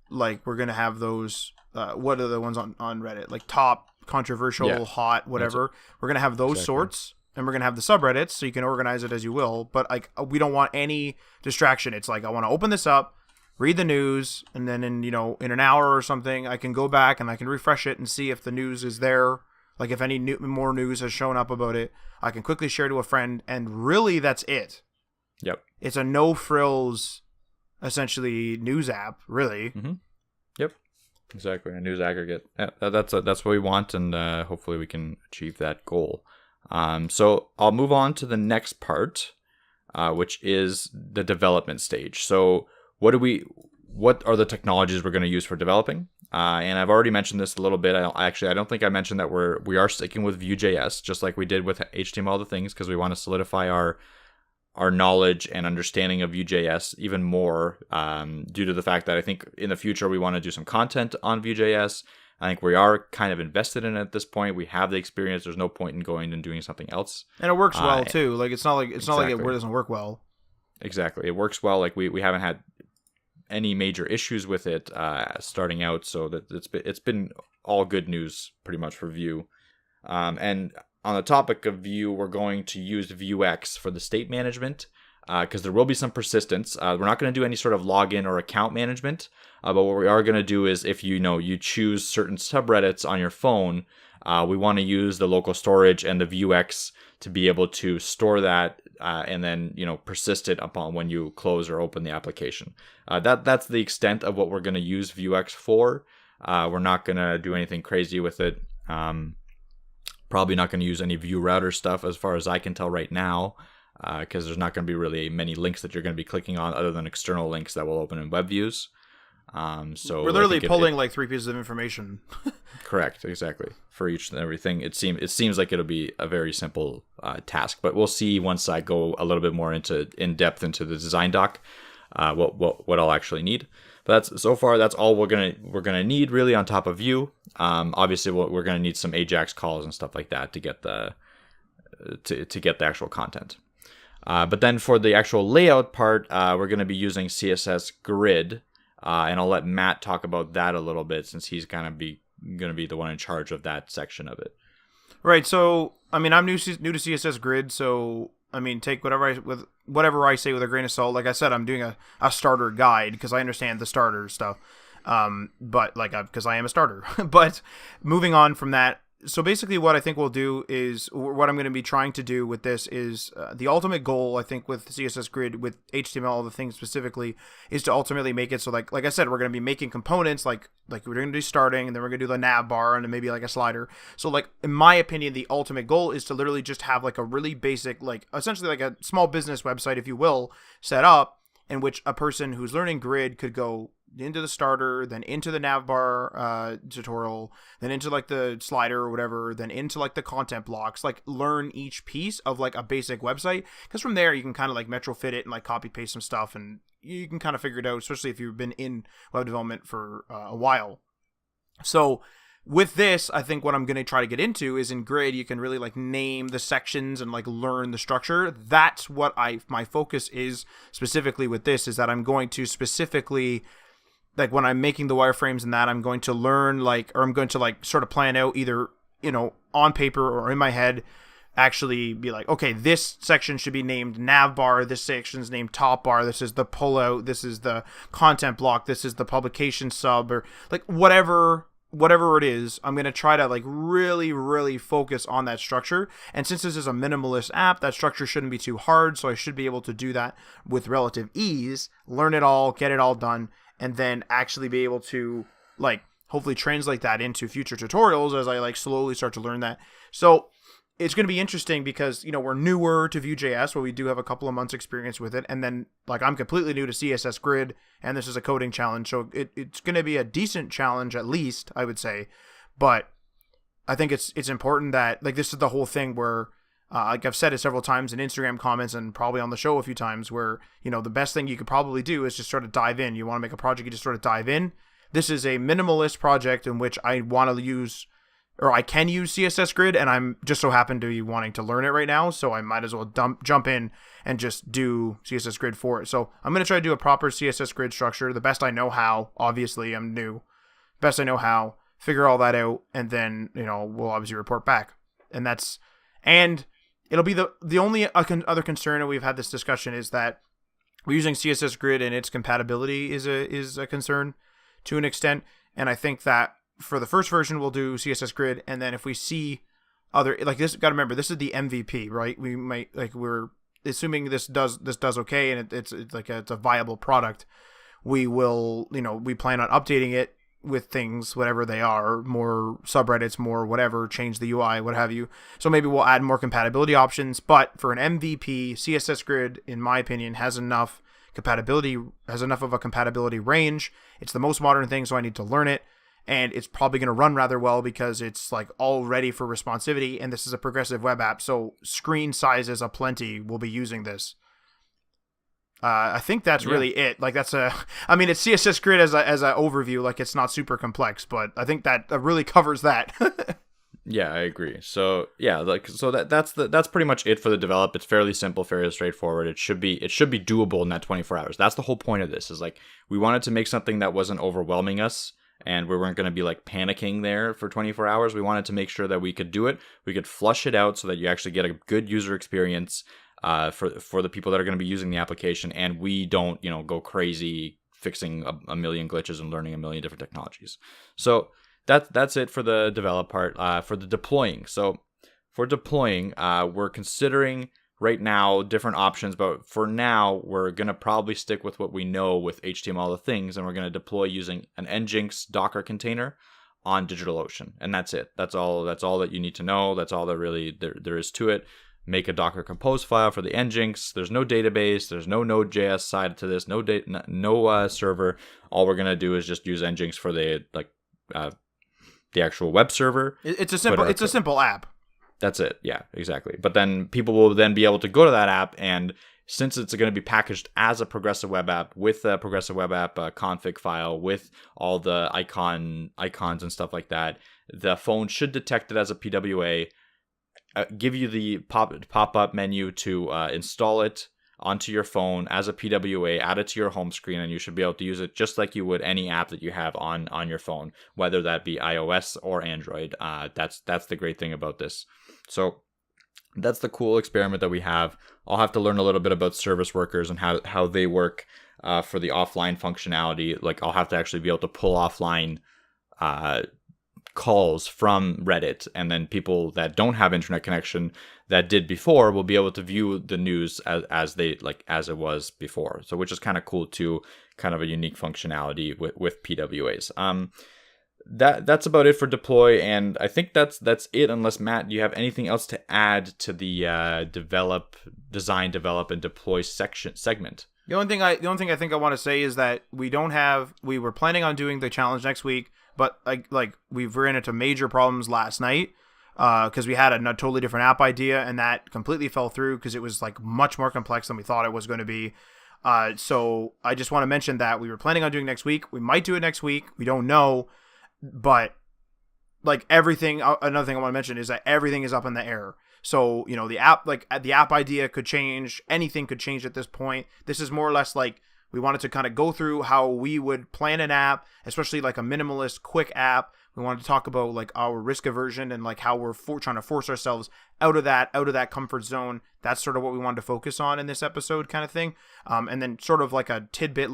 like we're going to have those, what are the ones on Reddit? Like top, controversial, hot, whatever. We're going to have those sorts, and we're going to have the subreddits, so you can organize it as you will. But like we don't want any distraction. It's like, I want to open this up, read the news, and then in an hour or something, I can go back and I can refresh it and see if the news is there. Like if any more news has shown up about it, I can quickly share to a friend, and really that's it. Yep. It's a no frills, essentially, news app, really. Mm-hmm. Yep. Exactly. A news aggregate. Yeah, that's what we want, and hopefully we can achieve that goal. So I'll move on to the next part, which is the development stage. So what are the technologies we're going to use for developing? And I've already mentioned this a little bit. I don't think I mentioned that we are sticking with Vue.js, just like we did with HTML All the Things, because we want to solidify our knowledge and understanding of Vue.js even more, due to the fact that I think in the future we want to do some content on Vue.js. I think we are kind of invested in it at this point. We have the experience. There's no point in going and doing something else. And it works well too. Like it's not like it doesn't work well. Exactly, it works well. Like we haven't had any major issues with it starting out, so that it's been all good news pretty much for Vue. And on the topic of Vue, we're going to use Vuex for the state management, because there will be some persistence. We're not going to do any sort of login or account management, but what we are going to do is if you choose certain subreddits on your phone, we want to use the local storage and the Vuex to be able to store that and then persist it upon when you close or open the application. That's the extent of what we're going to use Vuex for. We're not going to do anything crazy with it. Probably not going to use any Vue router stuff as far as I can tell right now, because there's not going to be really many links that you're going to be clicking on other than external links that will open in web views. So we're literally pulling like 3 pieces of information. Correct, exactly. For each and everything, it seems like it'll be a very simple task, but we'll see once I go a little bit more in depth into the design doc, what I'll actually need. But that's all we're gonna need really on top of Vue. Obviously, we're gonna need some Ajax calls and stuff like that to get the actual content. But then for the actual layout part, we're gonna be using CSS Grid. And I'll let Matt talk about that a little bit, since he's going to be the one in charge of that section of it. Right. So, I mean, I'm new to CSS Grid, so I mean, take whatever I say with a grain of salt. Like I said, I'm doing a starter guide because I understand the starter stuff. But because I am a starter. But moving on from that. So basically what I think we'll do is, what I'm going to be trying to do with this is, the ultimate goal, I think, with CSS Grid, with HTML, all the things specifically, is to ultimately make it so like I said, we're going to be making components like we're going to do starting, and then we're going to do the nav bar, and then maybe like a slider. So like, in my opinion, the ultimate goal is to literally just have like a really basic, like essentially like a small business website, if you will, set up, in which a person who's learning Grid could go into the starter, then into the navbar tutorial, then into like the slider or whatever, then into like the content blocks, like learn each piece of like a basic website, because from there you can kind of like retrofit it and like copy paste some stuff, and you can kind of figure it out, especially if you've been in web development for a while. So with this, I think what I'm going to try to get into is, in Grid, you can really like name the sections and like learn the structure. That's what my focus is specifically with this, is that I'm going to specifically, like when I'm making the wireframes and that, I'm going to learn I'm going to like sort of plan out, either, on paper or in my head, actually be like, okay, this section should be named nav bar, this section's named top bar, this is the pullout, this is the content block, this is the publication sub, or like whatever it is. I'm going to try to like really, really focus on that structure. And since this is a minimalist app, that structure shouldn't be too hard. So I should be able to do that with relative ease, learn it all, get it all done, and then actually be able to like hopefully translate that into future tutorials as I like slowly start to learn that. So it's going to be interesting because, we're newer to Vue.js, where we do have a couple of months experience with it. And then like I'm completely new to CSS Grid, and this is a coding challenge. So it's going to be a decent challenge, at least, I would say. But I think it's important that, like, this is the whole thing where, like I've said it several times in Instagram comments and probably on the show a few times, where, the best thing you could probably do is just sort of dive in. You want to make a project, you just sort of dive in. This is a minimalist project in which I want to use or I can use CSS Grid, and I'm just so happen to be wanting to learn it right now, so I might as well jump in and just do CSS Grid for it. So I'm going to try to do a proper CSS Grid structure, the best I know how. Obviously, I'm new. Best I know how. Figure all that out, and then, we'll obviously report back. And it'll be the only other concern, and we've had this discussion, is that we're using CSS Grid and its compatibility is a concern to an extent. And I think that for the first version, we'll do CSS Grid, and then if we see other, like this, got to remember, this is the MVP, right? We might, we're assuming this does okay, and it's a viable product. We will, we plan on updating it with things, whatever they are, more subreddits, more whatever, change the UI, what have you. So maybe we'll add more compatibility options, but for an MVP, CSS Grid, in my opinion, has enough of a compatibility range. It's the most modern thing, so I need to learn it. And it's probably going to run rather well because it's all ready for responsivity, and this is a progressive web app, so screen sizes aplenty will be using this. I think that's really it. It's CSS Grid as a overview. It's not super complex, but I think that really covers that. Yeah, I agree. So that's pretty much it for the develop. It's fairly simple, fairly straightforward. It should be doable in that 24 hours. That's the whole point of this. Is we wanted to make something that wasn't overwhelming us, and we weren't going to be panicking there for 24 hours. We wanted to make sure that we could do it. We could flush it out so that you actually get a good user experience for the people that are going to be using the application, and we don't go crazy fixing a million glitches and learning a million different technologies. So that's it for the develop part. For the deploying, we're considering right now different options, but for now we're going to probably stick with what we know with HTML all the things, and we're going to deploy using an Nginx Docker container on DigitalOcean, and that's it. That's all that you need to know. That's all that really there is to it. Make a Docker Compose file for the Nginx. There's no database. There's no Node.js side to this. No server. All we're gonna do is just use Nginx for the actual web server. It's a simple app. That's it. Yeah, exactly. But then people will then be able to go to that app, and since it's going to be packaged as a progressive web app with a progressive web app config file with all the icons and stuff like that, the phone should detect it as a PWA. Give you the pop-up menu to install it onto your phone as a PWA, add it to your home screen, and you should be able to use it just like you would any app that you have on your phone, whether that be iOS or Android. That's the great thing about this. So that's the cool experiment that we have. I'll have to learn a little bit about service workers and how they work for the offline functionality. I'll have to actually be able to pull offline calls from Reddit, and then people that don't have internet connection that did before will be able to view the news as it was before. So which is kind of cool too, kind of a unique functionality with PWAs. That's about it for deploy, and I think that's it, unless Matt, you have anything else to add to the design, develop, and deploy segment. The only thing I think I want to say is that we were planning on doing the challenge next week, but we've ran into major problems last night because we had a totally different app idea, and that completely fell through because it was much more complex than we thought it was going to be. So I just want to mention that we were planning on doing next week. We might do it next week. We don't know. But everything, another thing I want to mention is that everything is up in the air. So, the app idea could change. Anything could change at this point. This is more or less we wanted to kind of go through how we would plan an app, especially a minimalist, quick app. We wanted to talk about our risk aversion and how we're trying to force ourselves out of that comfort zone. That's sort of what we wanted to focus on in this episode, kind of thing. And then sort of a tidbit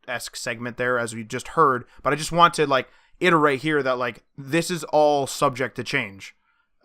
esque segment there, as we just heard. But I just want to iterate here that this is all subject to change.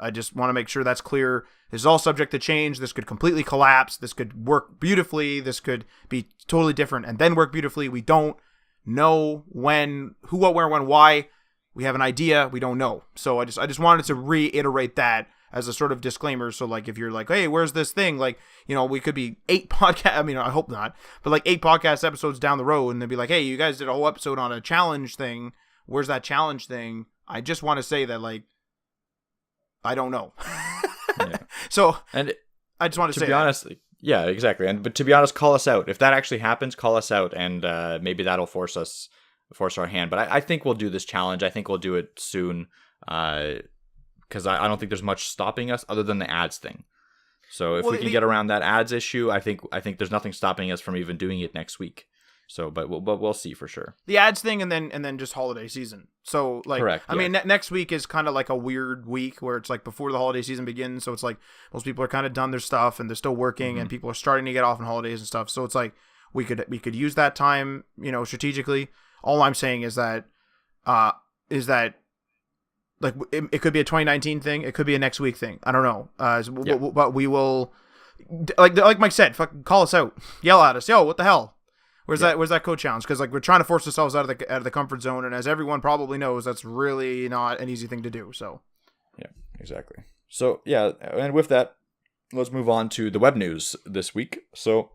I just want to make sure that's clear. This is all subject to change. This could completely collapse. This could work beautifully. This could be totally different and then work beautifully. We don't know when, who, what, where, when, why. We have an idea. We don't know. So I just wanted to reiterate that as a sort of disclaimer. So if you're hey, where's this thing? We could be 8 podcast. I mean, I hope not, but 8 podcast episodes down the road, and they'd be hey, you guys did a whole episode on a challenge thing. Where's that challenge thing? I just want to say that I don't know. Yeah. So and I just want to say, be honest, yeah, exactly. But to be honest, call us out if that actually happens. Call us out, and maybe that'll force our hand. But I think we'll do this challenge. I think we'll do it soon. because I don't think there's much stopping us other than the ads thing. So if Well, we can get around that ads issue, I think there's nothing stopping us from even doing it next week. So, but we'll see for sure. The ads thing, and then just holiday season. So like, Correct, I mean, next week is kind of like a weird week where it's like before the holiday season begins. So it's like most people are kind of done their stuff and they're still working, and people are starting to get off on holidays and stuff. So it's like we could use that time, strategically. All I'm saying is that like it could be a 2019 thing, it could be a next week thing. I don't know. But we will, like Mike said, fucking call us out, yell at us, yo, what the hell? Where's that code challenge? Because like we're trying to force ourselves out of the comfort zone, and as everyone probably knows, that's really not an easy thing to do. So, yeah, exactly. So yeah, and with that, let's move on to the web news this week. So,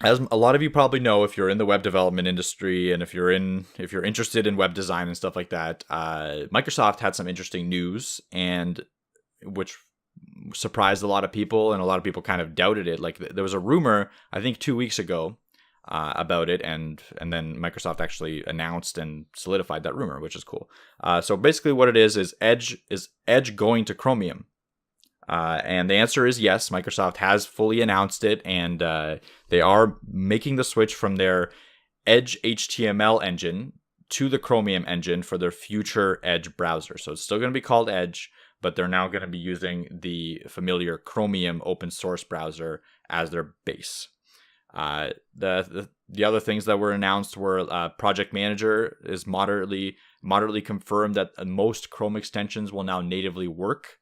as a lot of you probably know, if you're in the web development industry and if you're interested in web design and stuff like that, Microsoft had some interesting news, and which surprised a lot of people, and a lot of people kind of doubted it. Like there was a rumor, I think 2 weeks ago, about it, and then Microsoft actually announced and solidified that rumor, which is cool. So basically, what it is Edge going to Chromium? And the answer is yes. Microsoft has fully announced it, and they are making the switch from their Edge HTML engine to the Chromium engine for their future Edge browser. So it's still going to be called Edge, but they're now going to be using the familiar Chromium open source browser as their base. The other things that were announced were Project Manager is moderately confirmed that most Chrome extensions will now natively work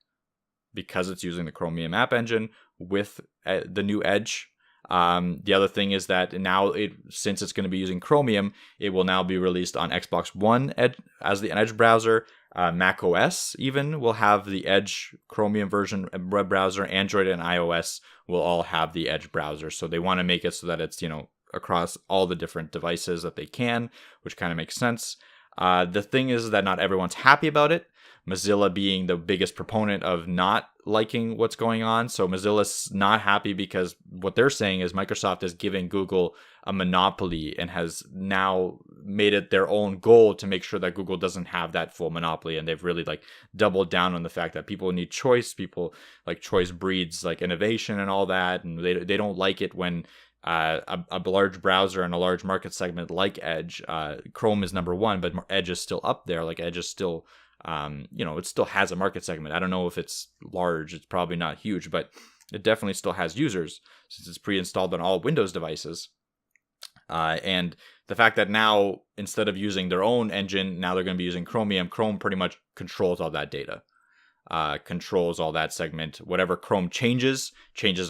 because it's using the Chromium App Engine with the new Edge. The other thing is that now, since it's going to be using Chromium, it will now be released on Xbox One Edge as the Edge browser. Mac OS even will have the Edge Chromium version web browser. Android and iOS will all have the Edge browser. So they want to make it so that it's, across all the different devices that they can, which kind of makes sense. The thing is that not everyone's happy about it. Mozilla being the biggest proponent of not liking what's going on. So Mozilla's not happy because what they're saying is Microsoft is giving Google a monopoly and has now made it their own goal to make sure that Google doesn't have that full monopoly. And they've really doubled down on the fact that people need choice. People like choice breeds innovation and all that. And they don't like it when a large browser and a large market segment like Edge, Chrome is number one, but Edge is still up there. Like Edge is still, it still has a market segment. I don't know if it's large. It's probably not huge, but it definitely still has users since it's pre-installed on all Windows devices. And the fact that now, instead of using their own engine, now they're going to be using Chromium. Chrome pretty much controls all that data, controls all that segment. Whatever Chrome changes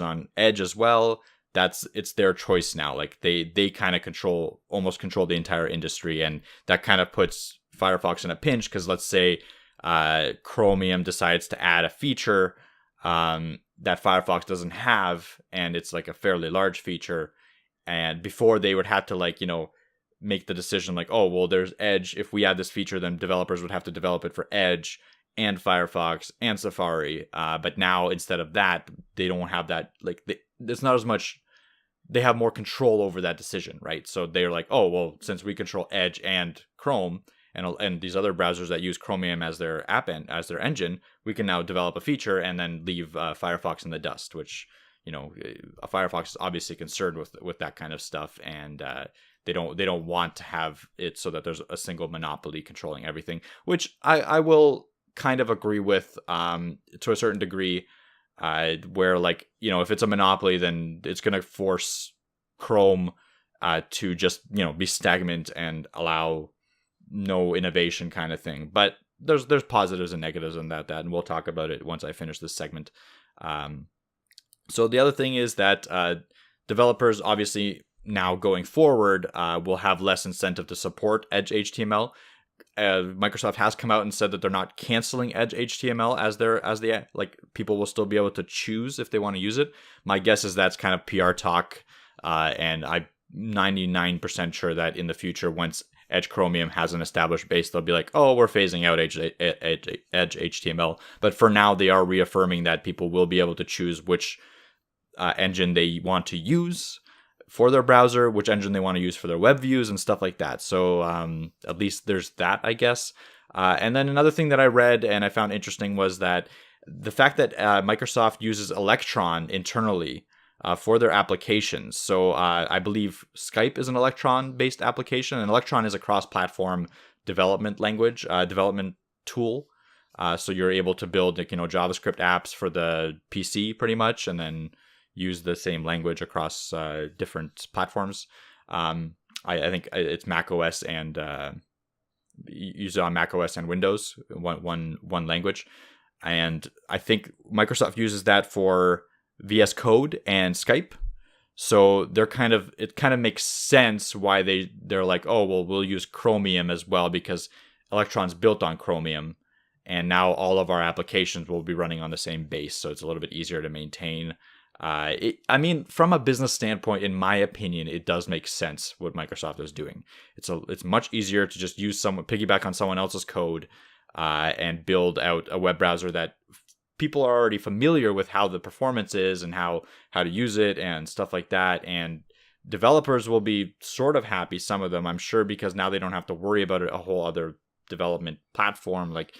on Edge as well. It's their choice now. Like they kind of almost control the entire industry, and that kind of puts Firefox in a pinch, because let's say Chromium decides to add a feature that Firefox doesn't have, and it's like a fairly large feature, and before they would have to make the decision oh, well, there's Edge. If we add this feature, then developers would have to develop it for Edge and Firefox and Safari. But now, instead of that, they don't have that. It's not as much. They have more control over that decision, right? So they're like, oh, well, since we control Edge and Chrome and these other browsers that use Chromium as their as their engine, we can now develop a feature and then leave Firefox in the dust, which, Firefox is obviously concerned with that kind of stuff, and they don't want to have it so that there's a single monopoly controlling everything, which I will kind of agree with to a certain degree. Where if it's a monopoly, then it's going to force Chrome to just be stagnant and allow no innovation kind of thing. But there's positives and negatives in that, and we'll talk about it once I finish this segment. So the other thing is that developers obviously now going forward will have less incentive to support Edge HTML. Microsoft has come out and said that they're not canceling Edge HTML as people will still be able to choose if they want to use it. My guess is that's kind of PR talk, and I'm 99% sure that in the future, once Edge Chromium has an established base, they'll be like, oh, we're phasing out Edge HTML. But for now, they are reaffirming that people will be able to choose which engine they want to use for their browser, which engine they want to use for their web views and stuff like that. So at least there's that, I guess. And then another thing that I read and I found interesting was that the fact that Microsoft uses Electron internally for their applications. So I believe Skype is an Electron-based application, and Electron is a cross-platform development language, development tool. So you're able to build, JavaScript apps for the PC pretty much, and then use the same language across different platforms. I think it's Mac OS and use it on Mac OS and Windows, one language. And I think Microsoft uses that for VS Code and Skype. So it kind of makes sense why they're like, oh, well, we'll use Chromium as well because Electron's built on Chromium. And now all of our applications will be running on the same base. So it's a little bit easier to maintain. From a business standpoint, in my opinion, it does make sense what Microsoft is doing. It's much easier to just piggyback on someone else's code, and build out a web browser that people are already familiar with how the performance is and how to use it and stuff like that. And developers will be sort of happy, some of them, I'm sure, because now they don't have to worry about a whole other development platform. Like,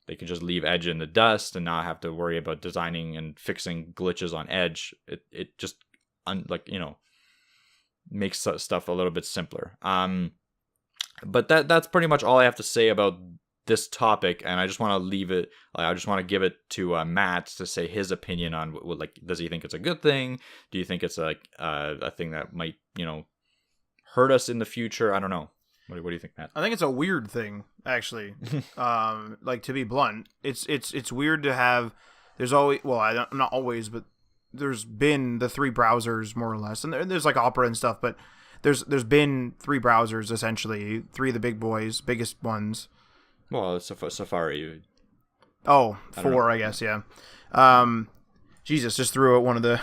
they can just leave Edge in the dust and not have to worry about designing and fixing glitches on Edge. It just makes stuff a little bit simpler. But that's pretty much all I have to say about this topic, and I just want to leave it. I just want to give it to Matt to say his opinion on does he think it's a good thing? Do you think it's a thing that might hurt us in the future? I don't know. What do you think, Matt? I think it's a weird thing, actually. To be blunt, it's weird to have. There's always, not always, but there's been the three browsers more or less, and there's like Opera and stuff, but there's been three browsers essentially, three of the biggest ones. Well, it's Safari. Oh, four, I guess, yeah. Jesus, just threw out one of the.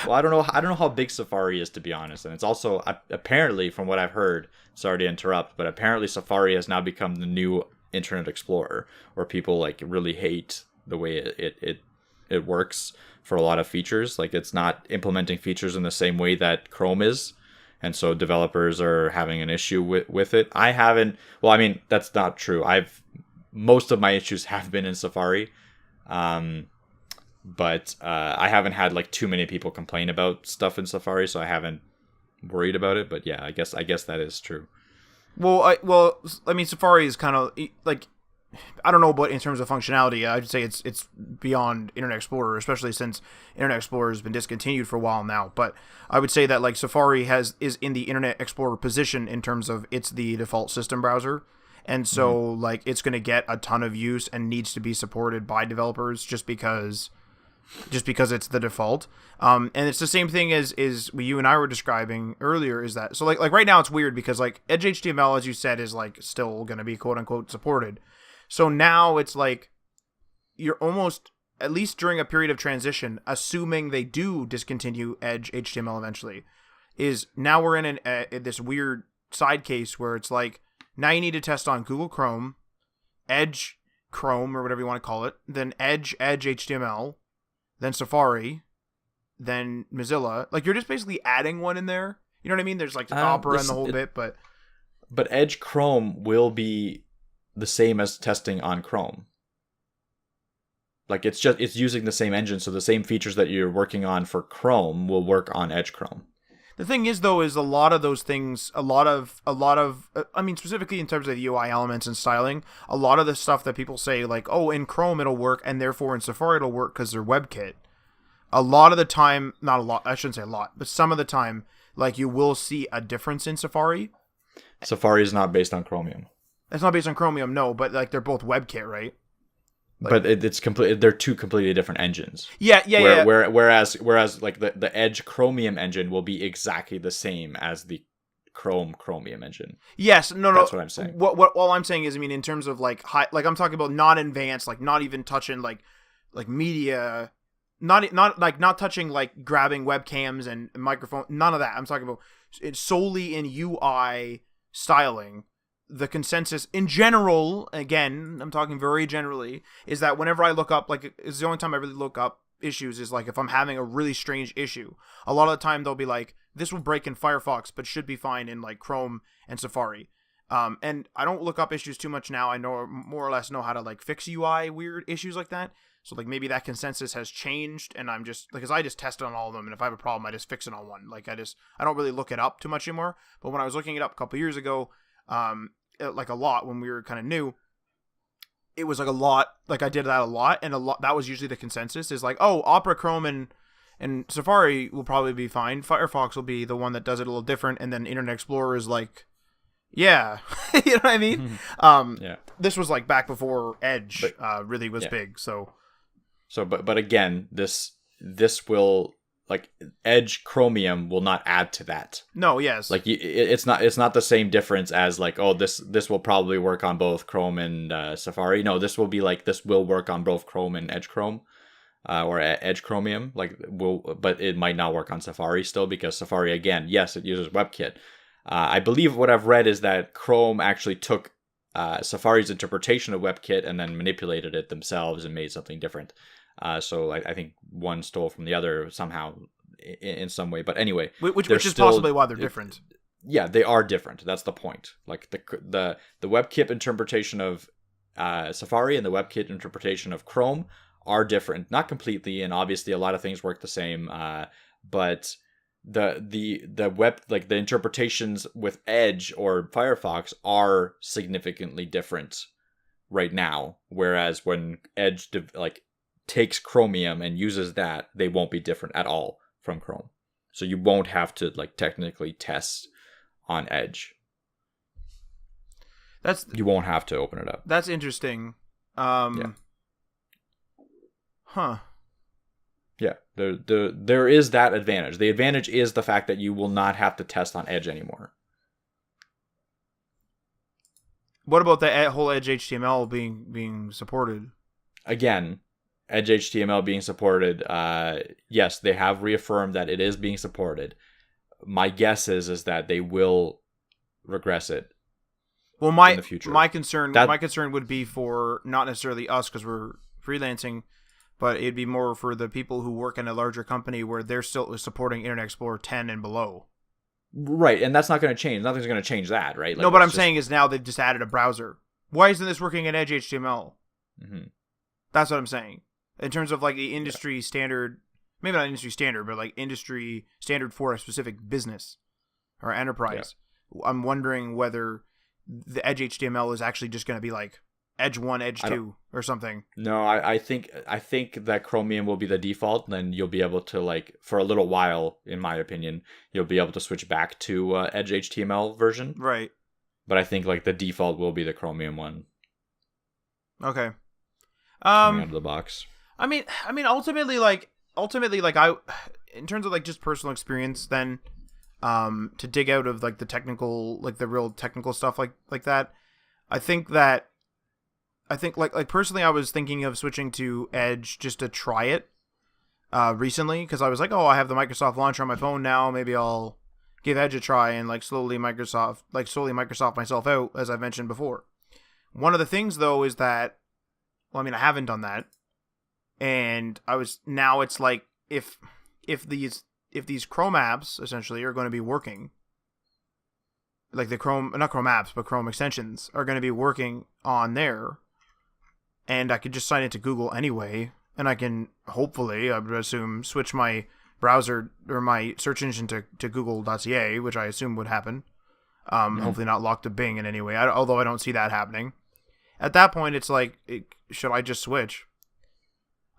Well, I don't know how big Safari is, to be honest, and it's also apparently, from what I've heard. Sorry to interrupt, but apparently Safari has now become the new Internet Explorer, where people really hate the way it works for a lot of features. Like, it's not implementing features in the same way that Chrome is. And so developers are having an issue with it. I haven't. Well, I mean, that's not true. Most of my issues have been in Safari, but I haven't had too many people complain about stuff in Safari, so I haven't worried about it. But yeah, I guess that is true. Well, I mean, Safari is kind of I don't know, but in terms of functionality, I'd say it's beyond Internet Explorer, especially since Internet Explorer has been discontinued for a while now. But I would say that Safari is in the Internet Explorer position in terms of it's the default system browser, and so it's going to get a ton of use and needs to be supported by developers just because it's the default. And it's the same thing as what you and I were describing earlier, is that so right now it's weird because Edge HTML, as you said, is still going to be quote unquote supported. So now it's you're almost, at least during a period of transition, assuming they do discontinue Edge HTML eventually, is now we're in this weird side case where it's now you need to test on Google Chrome, Edge Chrome, or whatever you want to call it, then Edge HTML, then Safari, then Mozilla. You're just basically adding one in there. You know what I mean? There's Opera and the whole bit, but Edge Chrome will be the same as testing on Chrome. It's using the same engine, so the same features that you're working on for Chrome will work on Edge Chrome. The thing is, though, is a lot of those things, a lot of, I mean, specifically in terms of the UI elements and styling, a lot of the stuff that people say, oh, in Chrome it'll work, and therefore in Safari it'll work because they're WebKit. A lot of the time, not a lot, I shouldn't say a lot, but some of the time, you will see a difference in Safari. Safari is not based on Chromium. It's not based on Chromium, no, but they're both WebKit, right? But it's complete. They're two completely different engines. Yeah. Whereas the Edge Chromium engine will be exactly the same as the Chromium engine. Yes, no. That's what I'm saying. What all I'm saying is, I mean, in terms of high, I'm talking about not advanced, not even touching media, not touching grabbing webcams and microphone, none of that. I'm talking about it's solely in UI styling. The consensus in general, again, I'm talking very generally, is that whenever I look up, it's the only time I really look up issues is if I'm having a really strange issue. A lot of the time they'll be this will break in Firefox, but should be fine in Chrome and Safari. And I don't look up issues too much now. I know more or less know how to like fix UI weird issues like that. So like maybe that consensus has changed, and I'm just because I just test it on all of them, and if I have a problem, I just fix it on one. Like I don't really look it up too much anymore. But when I was looking it up a couple years ago, like a lot when we were kind of new, it was like a lot. Like I did that a lot, and a lot that was usually the consensus is like, oh, Opera, Chrome, and Safari will probably be fine. Firefox will be the one that does it a little different, and then Internet Explorer is like, yeah, you know what I mean. Yeah. This was like back before Edge really was big, so. So, but again, this will, like, Edge Chromium will not add to that. No, yes. Like it's not the same difference as like, oh, this will probably work on both Chrome and Safari. No, this will be like, this will work on both Chrome and Edge Chrome, or Edge Chromium. Like but it might not work on Safari still, because Safari, again, yes, it uses WebKit. I believe what I've read is that Chrome actually took Safari's interpretation of WebKit and then manipulated it themselves and made something different. So I think one stole from the other somehow in some way. But anyway, which is possibly why they're different. Yeah, they are different. That's the point. Like the WebKit interpretation of Safari and the WebKit interpretation of Chrome are different, not completely, and obviously a lot of things work the same. But the web, like the interpretations with Edge or Firefox are significantly different right now. Whereas when Edge takes Chromium and uses that, they won't be different at all from Chrome. So you won't have to like technically test on Edge. You won't have to open it up. That's interesting. Yeah. Huh. Yeah, there is that advantage. The advantage is the fact that you will not have to test on Edge anymore. What about the whole Edge HTML being supported? Again, Edge HTML being supported, yes, they have reaffirmed that it is being supported. My guess is that they will regress it. Well, in the future. my concern would be for not necessarily us because we're freelancing, but it'd be more for the people who work in a larger company where they're still supporting Internet Explorer 10 and below. Right, and that's not going to change. Nothing's going to change that, right? Like, no, but I'm saying is now they've just added a browser. Why isn't this working in Edge HTML? Mm-hmm. That's what I'm saying. In terms of like the industry standard, maybe not industry standard, but like industry standard for a specific business or enterprise. Yeah. I'm wondering whether the Edge HTML is actually just going to be like Edge 1, Edge 2 or something. No, I think that Chromium will be the default, and then you'll be able to, like, for a little while, in my opinion, you'll be able to switch back to Edge HTML version. Right. But I think like the default will be the Chromium one. Okay. Coming out of the box. I mean ultimately like I, in terms of like just personal experience, then to dig out of like the technical, like the real technical stuff like that, I think like personally I was thinking of switching to Edge just to try it recently, because I was like, oh, I have the Microsoft launcher on my phone now, maybe I'll give Edge a try and like slowly Microsoft myself out, as I mentioned before. One of the things though is that, well, I mean, I haven't done that, and now it's like if these Chrome apps essentially are going to be working, like the not Chrome apps, but Chrome extensions are going to be working on there, and I could just sign into Google anyway, and I can hopefully, I would assume, switch my browser or my search engine to google.ca, which I assume would happen. Hopefully not locked to Bing in any way, although I don't see that happening. At that point, it's like, should I just switch?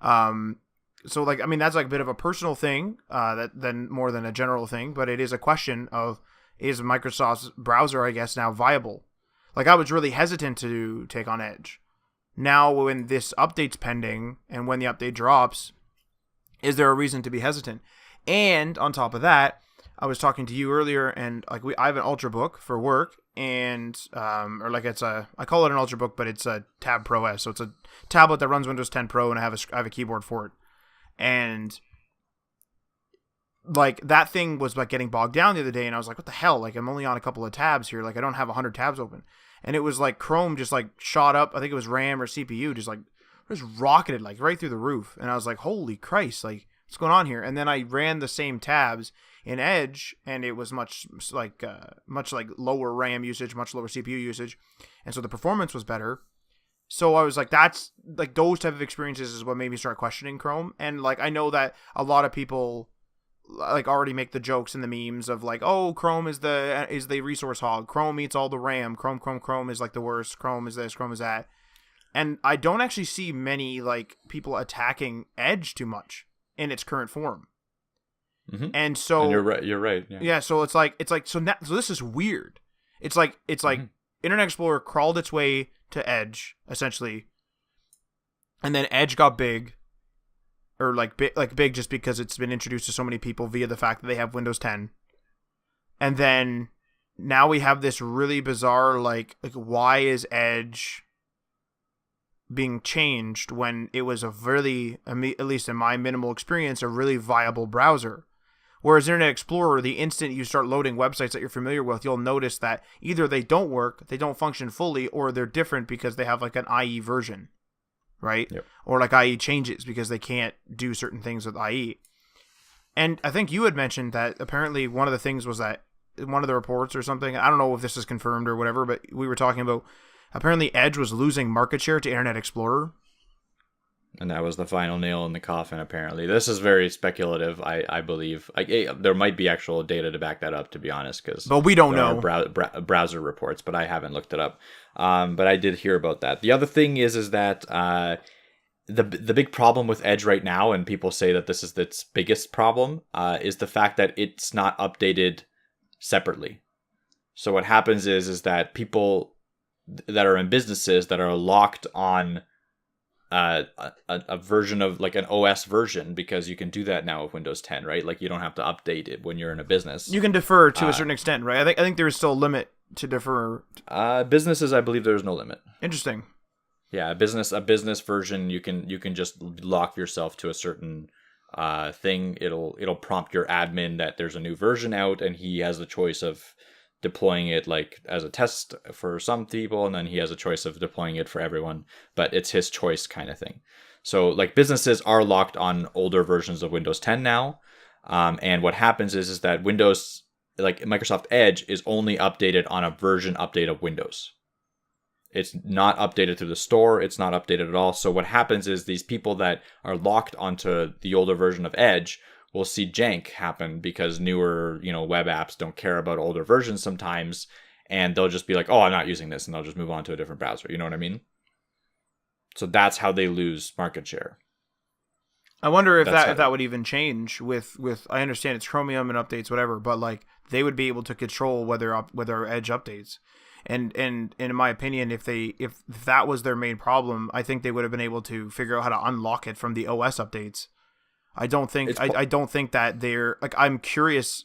So like, I mean, that's like a bit of a personal thing, than more than a general thing, but it is a question of, is Microsoft's browser, I guess, now viable? Like, I was really hesitant to take on Edge. Now, when this update's pending, and when the update drops, is there a reason to be hesitant? And on top of that, I was talking to you earlier, and like I have an Ultrabook for work, and or like I call it an Ultrabook, but it's a Tab Pro S, so it's a tablet that runs Windows 10 Pro, and I have a keyboard for it, and like that thing was like getting bogged down the other day, and I was like, what the hell? Like, I'm only on a couple of tabs here, like I don't have 100 tabs open, and it was like Chrome just like shot up. I think it was RAM or CPU, just rocketed like right through the roof, and I was like, holy Christ, like what's going on here? And then I ran the same tabs in Edge, and it was much like lower RAM usage, much lower CPU usage, and so the performance was better. So I was like, that's like those type of experiences is what made me start questioning Chrome. And like I know that a lot of people like already make the jokes and the memes of like, oh, Chrome is the resource hog. Chrome eats all the RAM. Chrome is like the worst. Chrome is this. Chrome is that. And I don't actually see many like people attacking Edge too much in its current form. Mm-hmm. And so and you're right. Yeah. So it's like so this is weird. It's like Internet Explorer crawled its way to Edge essentially, and then Edge got big, or big just because it's been introduced to so many people via the fact that they have Windows 10, and then now we have this really bizarre like why is Edge being changed when it was a really, at least in my minimal experience, a really viable browser. Whereas Internet Explorer, the instant you start loading websites that you're familiar with, you'll notice that either they don't work, they don't function fully, or they're different because they have like an IE version, right? Yep. Or like IE changes because they can't do certain things with IE. And I think you had mentioned that apparently one of the things was that one of the reports or something, I don't know if this is confirmed or whatever, but we were talking about apparently Edge was losing market share to Internet Explorer. And that was the final nail in the coffin, apparently. This is very speculative, I believe. There might be actual data to back that up, to be honest. But we don't know. Browser reports, but I haven't looked it up. But I did hear about that. The other thing is that the big problem with Edge right now, and people say that this is its biggest problem, is the fact that it's not updated separately. So what happens is that people that are in businesses that are locked on a version of like an OS version, because you can do that now with Windows 10, right? Like you don't have to update it when you're in a business. You can defer to a certain extent, right? I think there is still a limit to defer. Businesses, I believe there's no limit. Interesting. Yeah, a business version, you can just lock yourself to a certain thing. It'll prompt your admin that there's a new version out, and he has the choice of deploying it like as a test for some people, and then he has a choice of deploying it for everyone, but it's his choice kind of thing. So like businesses are locked on older versions of Windows 10 now, and what happens is that Windows, like Microsoft Edge, is only updated on a version update of Windows. It's not updated through the store. It's not updated at all. So what happens is these people that are locked onto the older version of Edge will see jank happen because newer, web apps don't care about older versions sometimes, and they'll just be like, oh, I'm not using this, and they'll just move on to a different browser. You know what I mean? So that's how they lose market share. I wonder if that would even change with I understand it's Chromium and updates, whatever, but like they would be able to control whether Edge updates. And in my opinion, if that was their main problem, I think they would have been able to figure out how to unlock it from the OS updates. I don't think that they're like, I'm curious.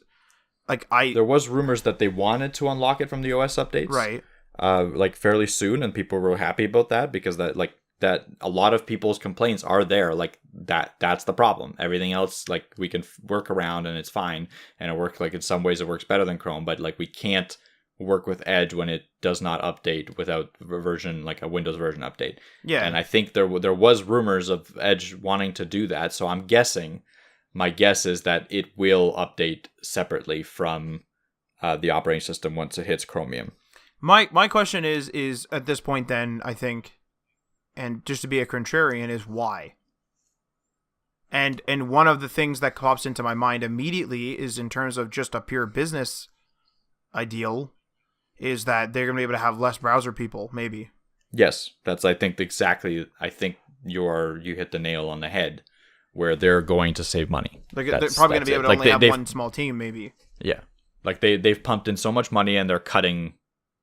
There was rumors that they wanted to unlock it from the OS updates, right? Like fairly soon, and people were happy about that because that a lot of people's complaints are there. Like that's the problem. Everything else, like we can work around and it's fine, and it works. Like in some ways, it works better than Chrome, but like we can't work with Edge when it does not update without a Windows version update. Yeah. And I think there was rumors of Edge wanting to do that. So my guess is that it will update separately from the operating system once it hits Chromium. My question is at this point then, I think, and just to be a contrarian, is why? And one of the things that pops into my mind immediately is in terms of just a pure business ideal, is that they're going to be able to have less browser people, maybe. Yes, I think you hit the nail on the head, where they're going to save money. They're probably going to be able to only have one small team, maybe. Yeah, like they've pumped in so much money and they're cutting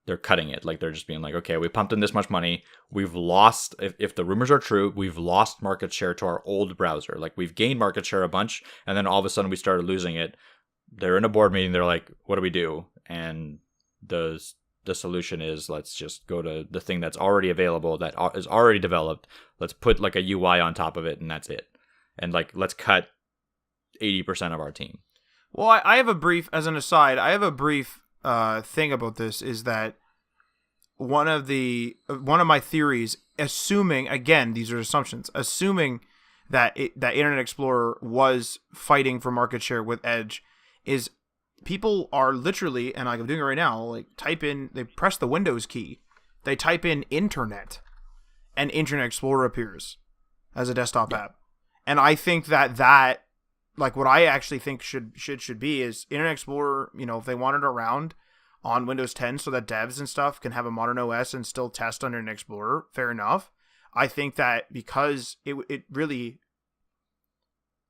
it. Like they're just being like, okay, we pumped in this much money. We've lost, if the rumors are true, we've lost market share to our old browser. Like we've gained market share a bunch, and then all of a sudden we started losing it. They're in a board meeting. They're like, what do we do? And the solution is, let's just go to the thing that's already available, that is already developed. Let's put like a UI on top of it, and that's it. And like, let's cut 80% of our team. Well, I have a brief, as an aside, thing about this is that one of my theories, assuming, again, these are assumptions, assuming that Internet Explorer was fighting for market share with Edge, is people are literally, and like I'm doing it right now, like they press the Windows key, they type in internet, and Internet Explorer appears as a desktop app. And I think that like what I actually think should be is Internet Explorer, if they want it around on Windows 10 so that devs and stuff can have a modern OS and still test on Internet Explorer, fair enough. I think that because it really,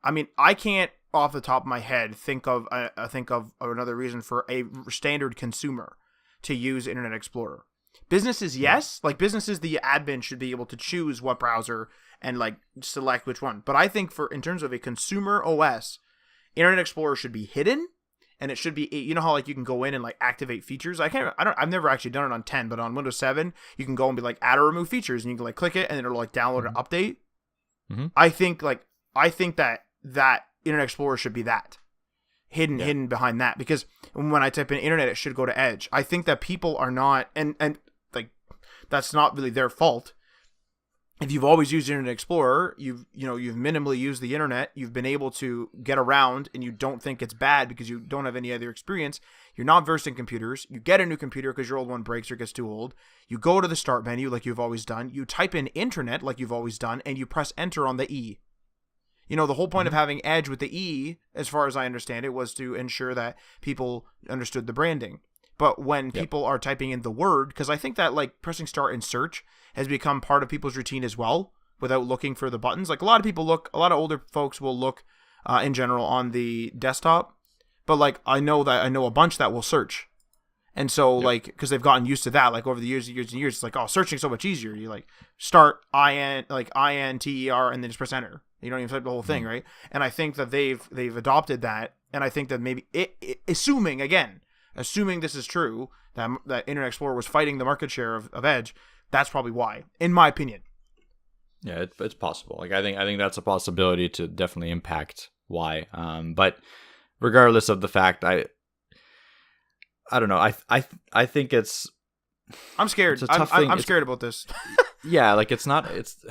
I mean, I can't off the top of my head think of another reason for a standard consumer to use Internet Explorer. Businesses, yes, like businesses, the admin should be able to choose what browser and like select which one. But I think in terms of a consumer OS, Internet Explorer should be hidden, and it should be, how like you can go in and like activate features. I've never actually done it on 10, but on Windows 7, you can go and be like add or remove features, and you can like click it, and it'll like download an update. Mm-hmm. I think that Internet Explorer should be that hidden behind that, because when I type in internet, it should go to Edge. I think that people are not, and like that's not really their fault. If you've always used Internet Explorer, you've minimally used the internet, you've been able to get around, and you don't think it's bad because you don't have any other experience. You're not versed in computers. You get a new computer because your old one breaks or gets too old. You go to the start menu like you've always done. You type in internet like you've always done, and you press enter on the E. The whole point of having Edge with the E, as far as I understand it, was to ensure that people understood the branding. But when people are typing in the word, because I think that like pressing start in search has become part of people's routine as well, without looking for the buttons. Like a lot of older folks will look in general on the desktop, but like I know a bunch that will search. And so like, because they've gotten used to that, like over the years and years, it's like, oh, searching's so much easier. You like start INTER and then just press enter. You don't even type the whole thing, right? And I think that they've adopted that, and I think that maybe assuming this is true, that Internet Explorer was fighting the market share of Edge, that's probably why, in my opinion. Yeah, it's possible. Like I think that's a possibility to definitely impact why. But regardless of the fact, I don't know. I think it's. I'm scared. It's a tough thing. I'm scared about this. Yeah, like it's not. It's.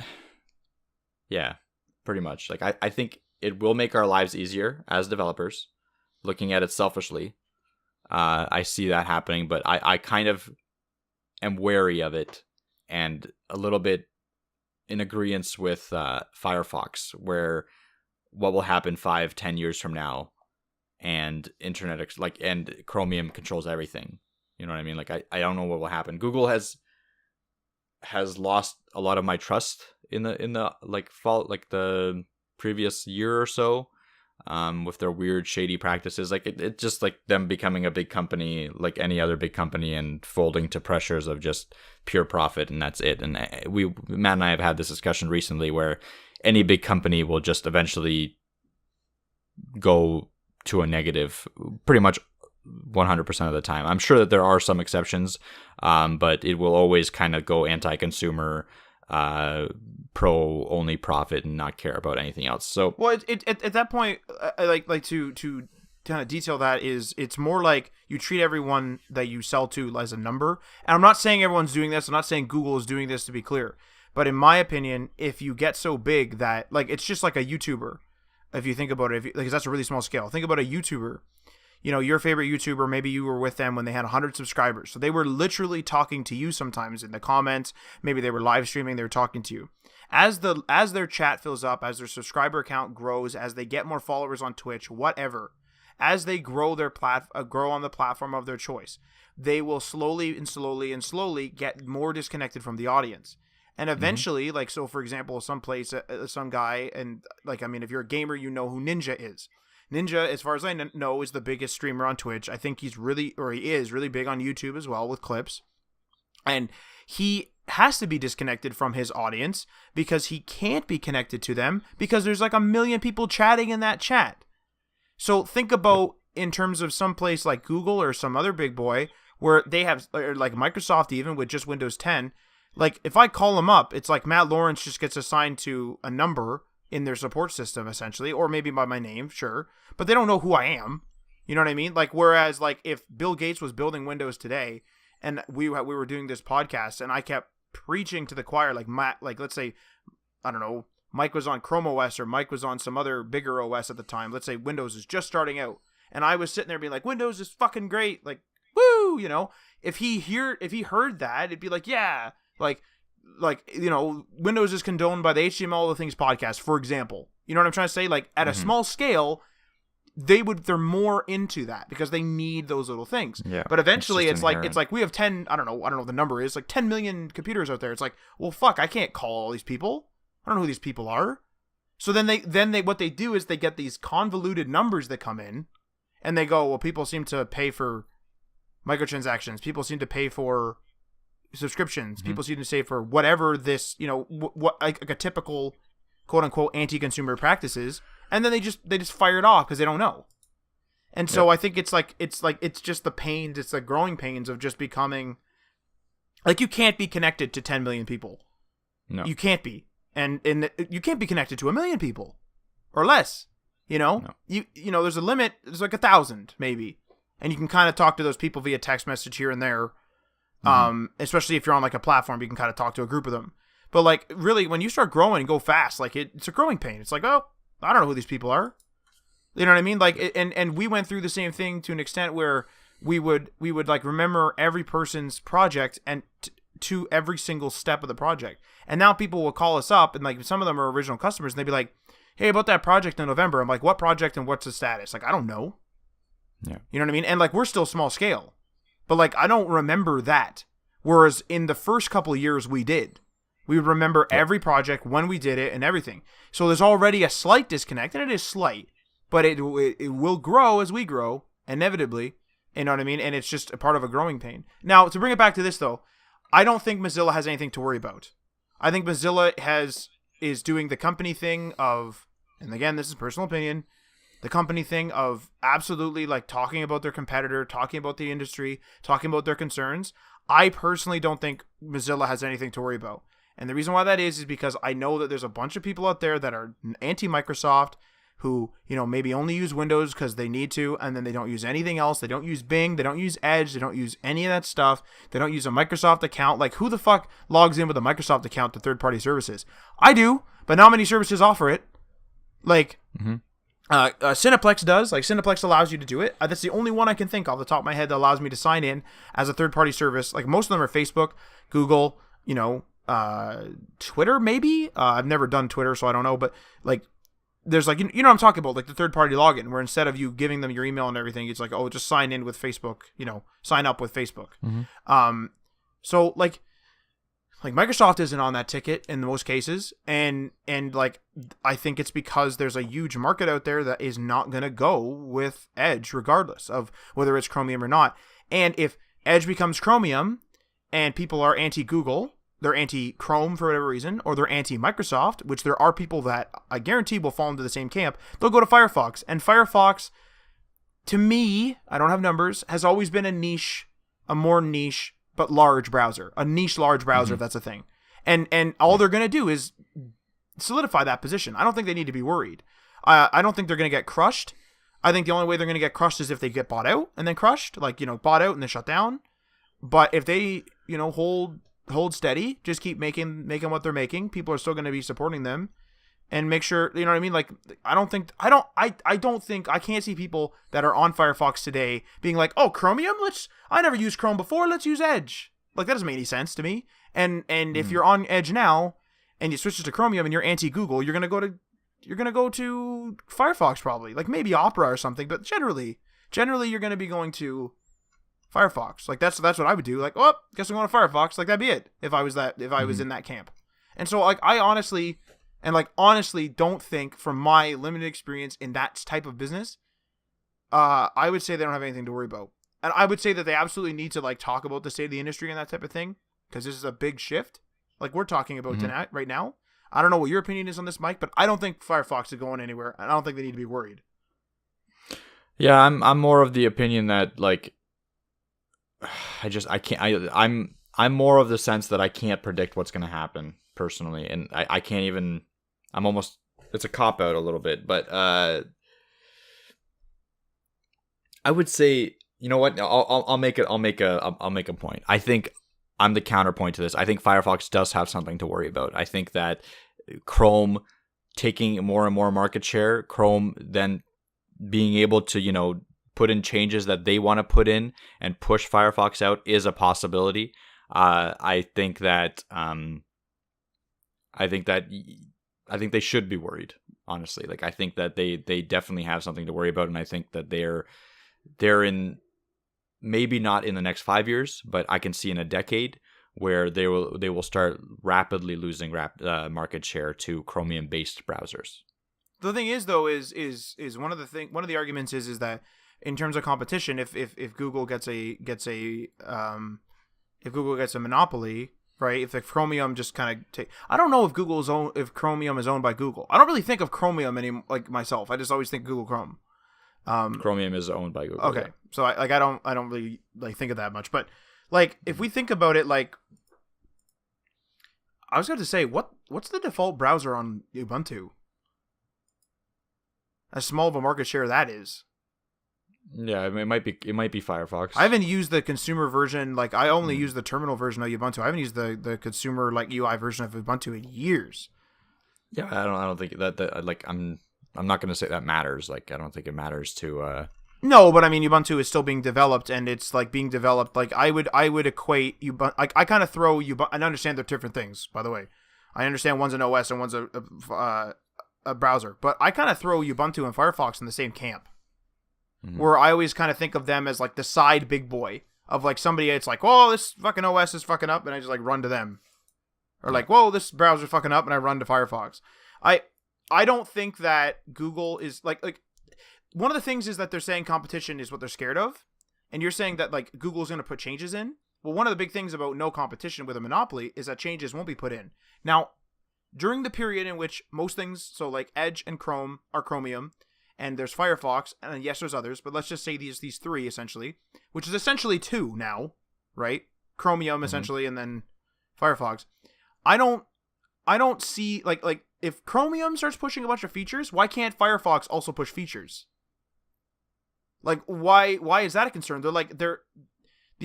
Yeah, pretty much. Like I think it will make our lives easier as developers. Looking at it selfishly, I see that happening, but I kind of am wary of it, and a little bit in agreement with Firefox, where what will happen 5-10 years from now, and and Chromium controls everything. You know what I mean? Like I don't know what will happen. Google has lost a lot of my trust in the the previous year or so, with their weird shady practices. Like it just like them becoming a big company like any other big company and folding to pressures of just pure profit, and that's it. And Matt and I have had this discussion recently where any big company will just eventually go to a negative pretty much 100% of the time. I'm sure that there are some exceptions, but it will always kind of go anti-consumer, pro only profit and not care about anything else. So well, at that point, I like to kind of detail that is it's more like you treat everyone that you sell to as a number. And I'm not saying everyone's doing this. I'm not saying Google is doing this, to be clear. But in my opinion, if you get so big that like it's just like a YouTuber, if you think about it, because that's a really small scale. Think about a YouTuber. Your favorite YouTuber, maybe you were with them when they had 100 subscribers. So they were literally talking to you sometimes in the comments. Maybe they were live streaming, they were talking to you. As their chat fills up, as their subscriber count grows, as they get more followers on Twitch, whatever, as they grow grow on the platform of their choice, they will slowly get more disconnected from the audience. And eventually, like, so for example, some guy, and like, I mean, if you're a gamer, you know who Ninja is. Ninja, as far as I know, is the biggest streamer on Twitch. I think he is really big on YouTube as well with clips. And he has to be disconnected from his audience because he can't be connected to them because there's like 1 million people chatting in that chat. So think about in terms of some place like Google or some other big boy where they have, or like Microsoft even with just Windows 10. Like if I call them up, it's like Matt Lawrence just gets assigned to a number in their support system essentially, or maybe by my name, sure, but they don't know who I am. You know what I mean? Like whereas like if Bill Gates was building Windows today and we were doing this podcast and I kept preaching to the choir, like Matt, like let's say, I don't know, Mike was on Chrome OS or Mike was on some other bigger OS at the time. Let's say Windows is just starting out and I was sitting there being like, Windows is fucking great, like, woo, you know, if he heard that, it'd be like, yeah, like, you know, Windows is condoned by the HTML All the Things podcast, for example. You know what I'm trying to say? Like, at a small scale, they're more into that because they need those little things. Yeah, but eventually it's like we have 10, I don't know what the number is, like 10 million computers out there. It's like, well, fuck, I can't call all these people. I don't know who these people are. So then they what they do is they get these convoluted numbers that come in, and they go, well, people seem to pay for microtransactions. People seem to pay for subscriptions. People seem to say for whatever this, you know, what like a typical quote unquote anti-consumer practices. And then they just fire it off because they don't know. And so I think it's just the pains, it's the growing pains of just becoming like, you can't be connected to 10 million people. No. You can't be. And you can't be connected to 1 million people or less. You know? No. You know, there's a limit, there's like 1,000 maybe. And you can kind of talk to those people via text message here and there. Especially if you're on like a platform, you can kind of talk to a group of them. But like, really, when you start growing and go fast, like it's a growing pain. It's like, oh, I don't know who these people are. You know what I mean? Like, and we went through the same thing to an extent where we would like remember every person's project and to every single step of the project. And now people will call us up, and like some of them are original customers, and they'd be like, "Hey, about that project in November." I'm like, "What project and what's the status?" Like, I don't know. Yeah. You know what I mean? And like, we're still small scale, but like, I don't remember that. Whereas in the first couple of years, we did. We would remember every project, when we did it, and everything. So there's already a slight disconnect, and it is slight, but it will grow as we grow, inevitably. You know what I mean? And it's just a part of a growing pain. Now, to bring it back to this, though, I don't think Mozilla has anything to worry about. I think Mozilla is doing the company thing of, and again, this is personal opinion, the company thing of absolutely like talking about their competitor, talking about the industry, talking about their concerns. I personally don't think Mozilla has anything to worry about. And the reason why that is because I know that there's a bunch of people out there that are anti-Microsoft who, you know, maybe only use Windows because they need to, and then they don't use anything else. They don't use Bing. They don't use Edge. They don't use any of that stuff. They don't use a Microsoft account. Like, who the fuck logs in with a Microsoft account to third-party services? I do, but not many services offer it. Like, Cineplex does. Like, Cineplex allows you to do it. That's the only one I can think off the top of my head that allows me to sign in as a third-party service. Like, most of them are Facebook, Google, you know, Twitter maybe. I've never done Twitter, so I don't know. But like, there's like, you know what I'm talking about, like the third-party login, where instead of you giving them your email and everything, it's like, oh, just sign in with Facebook. You know, sign up with Facebook. So like Microsoft isn't on that ticket in most cases, and like I think it's because there's a huge market out there that is not gonna go with Edge, regardless of whether it's Chromium or not. And if Edge becomes Chromium, and people are anti-Google, they're anti-Chrome for whatever reason, or they're anti-Microsoft, which there are people that I guarantee will fall into the same camp, they'll go to Firefox. And Firefox, to me, I don't have numbers, has always been a more niche but large browser. A niche large browser, if that's a thing. And all they're going to do is solidify that position. I don't think they need to be worried. I don't think they're going to get crushed. I think the only way they're going to get crushed is if they get bought out and then crushed, like, you know, bought out and then shut down. But if they, you know, hold steady, just keep making what they're making, people are still going to be supporting them, and make sure, you know what I mean? Like, I don't think I can't see people that are on Firefox today being like, oh, Chromium, I never used Chrome before, let's use Edge. Like, that doesn't make any sense to me. And if you're on Edge now and you switch to Chromium and you're anti-Google, you're going to go to Firefox probably, like maybe Opera or something, but generally you're going to be going to Firefox. Like, that's what I would do. Like, oh, guess I'm going to Firefox. Like, that'd be it if I was in that camp. And so, like, I honestly don't think, from my limited experience in that type of business, I would say they don't have anything to worry about. And I would say that they absolutely need to, like, talk about the state of the industry and that type of thing, because this is a big shift, like we're talking about tonight, right now. I don't know what your opinion is on this, Mike, but I don't think Firefox is going anywhere, and I don't think they need to be worried. Yeah, I'm more of the opinion that, like, I'm more of the sense that I can't predict what's going to happen personally, and I can't even. I'm almost. It's a cop out a little bit, but I would say, you know what? I'll make a point. I think I'm the counterpoint to this. I think Firefox does have something to worry about. I think that Chrome taking more and more market share, Chrome then being able to, you know, put in changes that they want to put in and push Firefox out is a possibility. I think that they should be worried, honestly. Like, I think that they definitely have something to worry about, and I think that they're in, maybe not in the next 5 years, but I can see in a decade where they will start rapidly losing market share to Chromium based browsers. The thing is, though, is one of the arguments is that in terms of competition, if Google gets a monopoly, right? If the Chromium just kind of I don't know if Chromium is owned by Google. I don't really think of Chromium like myself. I just always think Google Chrome. Chromium is owned by Google. Okay, yeah. So I don't really like think of that much, but like if we think about it, like I was going to say, what's the default browser on Ubuntu? As small of a market share that is. Yeah, it might be Firefox. I haven't used the consumer version. Like, I only use the terminal version of Ubuntu. I haven't used the consumer like UI version of Ubuntu in years. Yeah, I don't think that like I'm not going to say that matters. Like, I don't think it matters to. No, but I mean, Ubuntu is still being developed, and it's like being developed. Like, I would equate Ubuntu. Like, I kind of throw Ubuntu. I understand they're different things, by the way. I understand one's an OS and one's a browser, but I kind of throw Ubuntu and Firefox in the same camp. Mm-hmm. Where I always kind of think of them as like the side big boy of like somebody. It's like, oh, this fucking OS is fucking up, and I just like run to them, or like, whoa, this browser fucking up, and I run to Firefox. I don't think that Google is like one of the things is that they're saying competition is what they're scared of, and you're saying that like Google's going to put changes in. Well, one of the big things about no competition with a monopoly is that changes won't be put in. Now, during the period in which most things, so like Edge and Chrome are Chromium, and there's Firefox, and yes, there's others, but let's just say these three essentially, which is essentially two now, right? Chromium essentially, and then Firefox. I don't see like if Chromium starts pushing a bunch of features, why can't Firefox also push features? Like, why is that a concern? The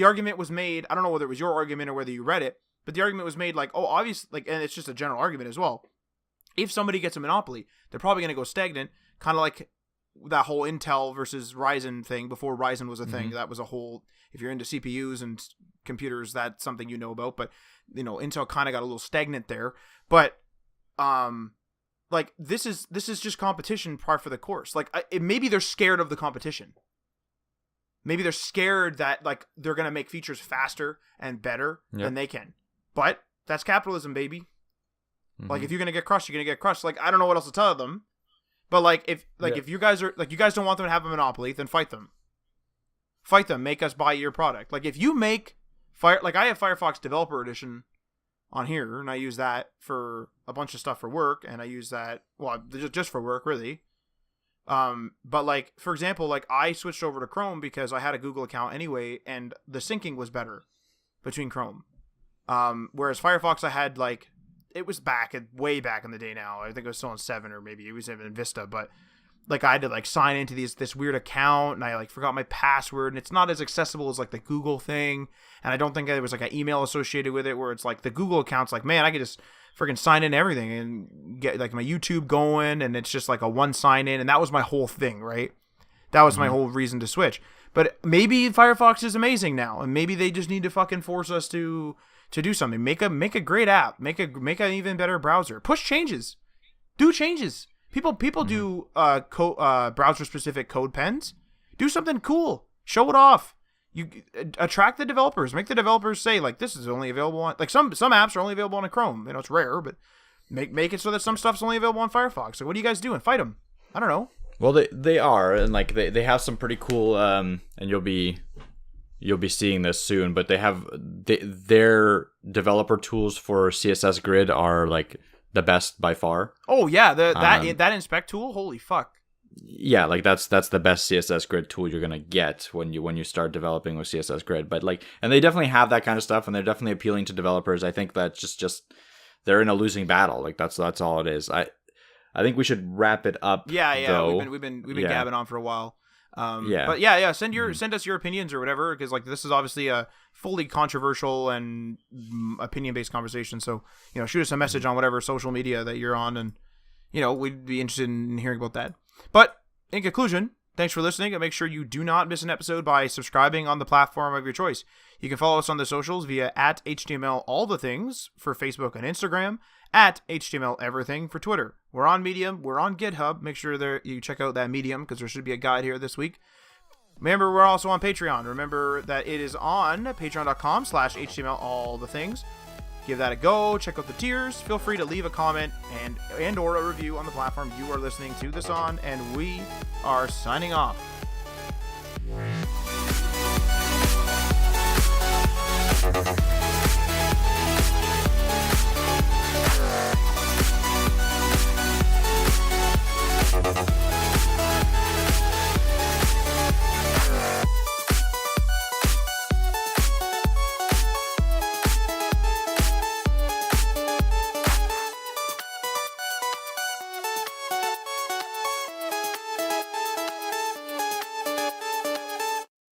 argument was made, I don't know whether it was your argument or whether you read it, but the argument was made like, oh, obviously, like, and it's just a general argument as well. If somebody gets a monopoly, they're probably going to go stagnant, kind of like that whole Intel versus Ryzen thing before Ryzen was a thing. That was a whole, if you're into CPUs and computers, that's something you know about, but you know, Intel kind of got a little stagnant there, but like this is just competition par for the course. Like maybe they're scared of the competition. Maybe they're scared that like they're going to make features faster and better than they can. But that's capitalism, baby. Like if you're going to get crushed, you're going to get crushed. Like I don't know what else to tell them. But like if you guys are like, you guys don't want them to have a monopoly, then fight them. Fight them, make us buy your product. Like if you make like I have Firefox Developer Edition on here, and I use that for a bunch of stuff for work, and I use that just for work really. But like for example, like I switched over to Chrome because I had a Google account anyway, and the syncing was better between Chrome. Whereas Firefox, I had like, it was way back in the day now. I think it was still in 7, or maybe it was even in Vista, but like I had to like sign into this weird account, and I like forgot my password, and it's not as accessible as like the Google thing. And I don't think there was like an email associated with it, where it's like the Google account's like, man, I could just freaking sign in everything and get like my YouTube going, and it's just like a one sign in, and that was my whole thing, right? That was my whole reason to switch. But maybe Firefox is amazing now, and maybe they just need to fucking force us to do something. Make a great app. Make an even better browser. Push changes. Do changes. People do browser specific code pens. Do something cool. Show it off. You attract the developers. Make the developers say like, this is only available on, like some apps are only available on a Chrome. You know, it's rare, but make it so that some stuff's only available on Firefox. Like, what are you guys doing? Fight them. I don't know. Well, they are, and like they have some pretty cool and you'll be seeing this soon, but they have their developer tools for CSS Grid are like the best by far. Oh yeah, that inspect tool, holy fuck. Yeah, like that's the best CSS Grid tool you're gonna get when you start developing with CSS Grid. But like, and they definitely have that kind of stuff, and they're definitely appealing to developers. I think that just they're in a losing battle. Like that's all it is. I think we should wrap it up. Yeah. Though. We've been gabbing on for a while. Yeah. But yeah. Send us your opinions or whatever, because like this is obviously a fully controversial and opinion-based conversation. So shoot us a message on whatever social media that you're on, and we'd be interested in hearing about that. But in conclusion, Thanks for listening, and make sure you do not miss an episode by subscribing on the platform of your choice. You can follow us on the socials via at HTML All the Things for Facebook and Instagram, at HTML Everything for Twitter. We're on Medium, we're on GitHub. Make sure you check out that Medium, because there should be a guide here this week. Remember, we're also on Patreon. Remember that it is on patreon.com/HTML All the Things. Give that a go. Check out the tiers. Feel free to leave a comment and or a review on the platform you are listening to this on. And we are signing off.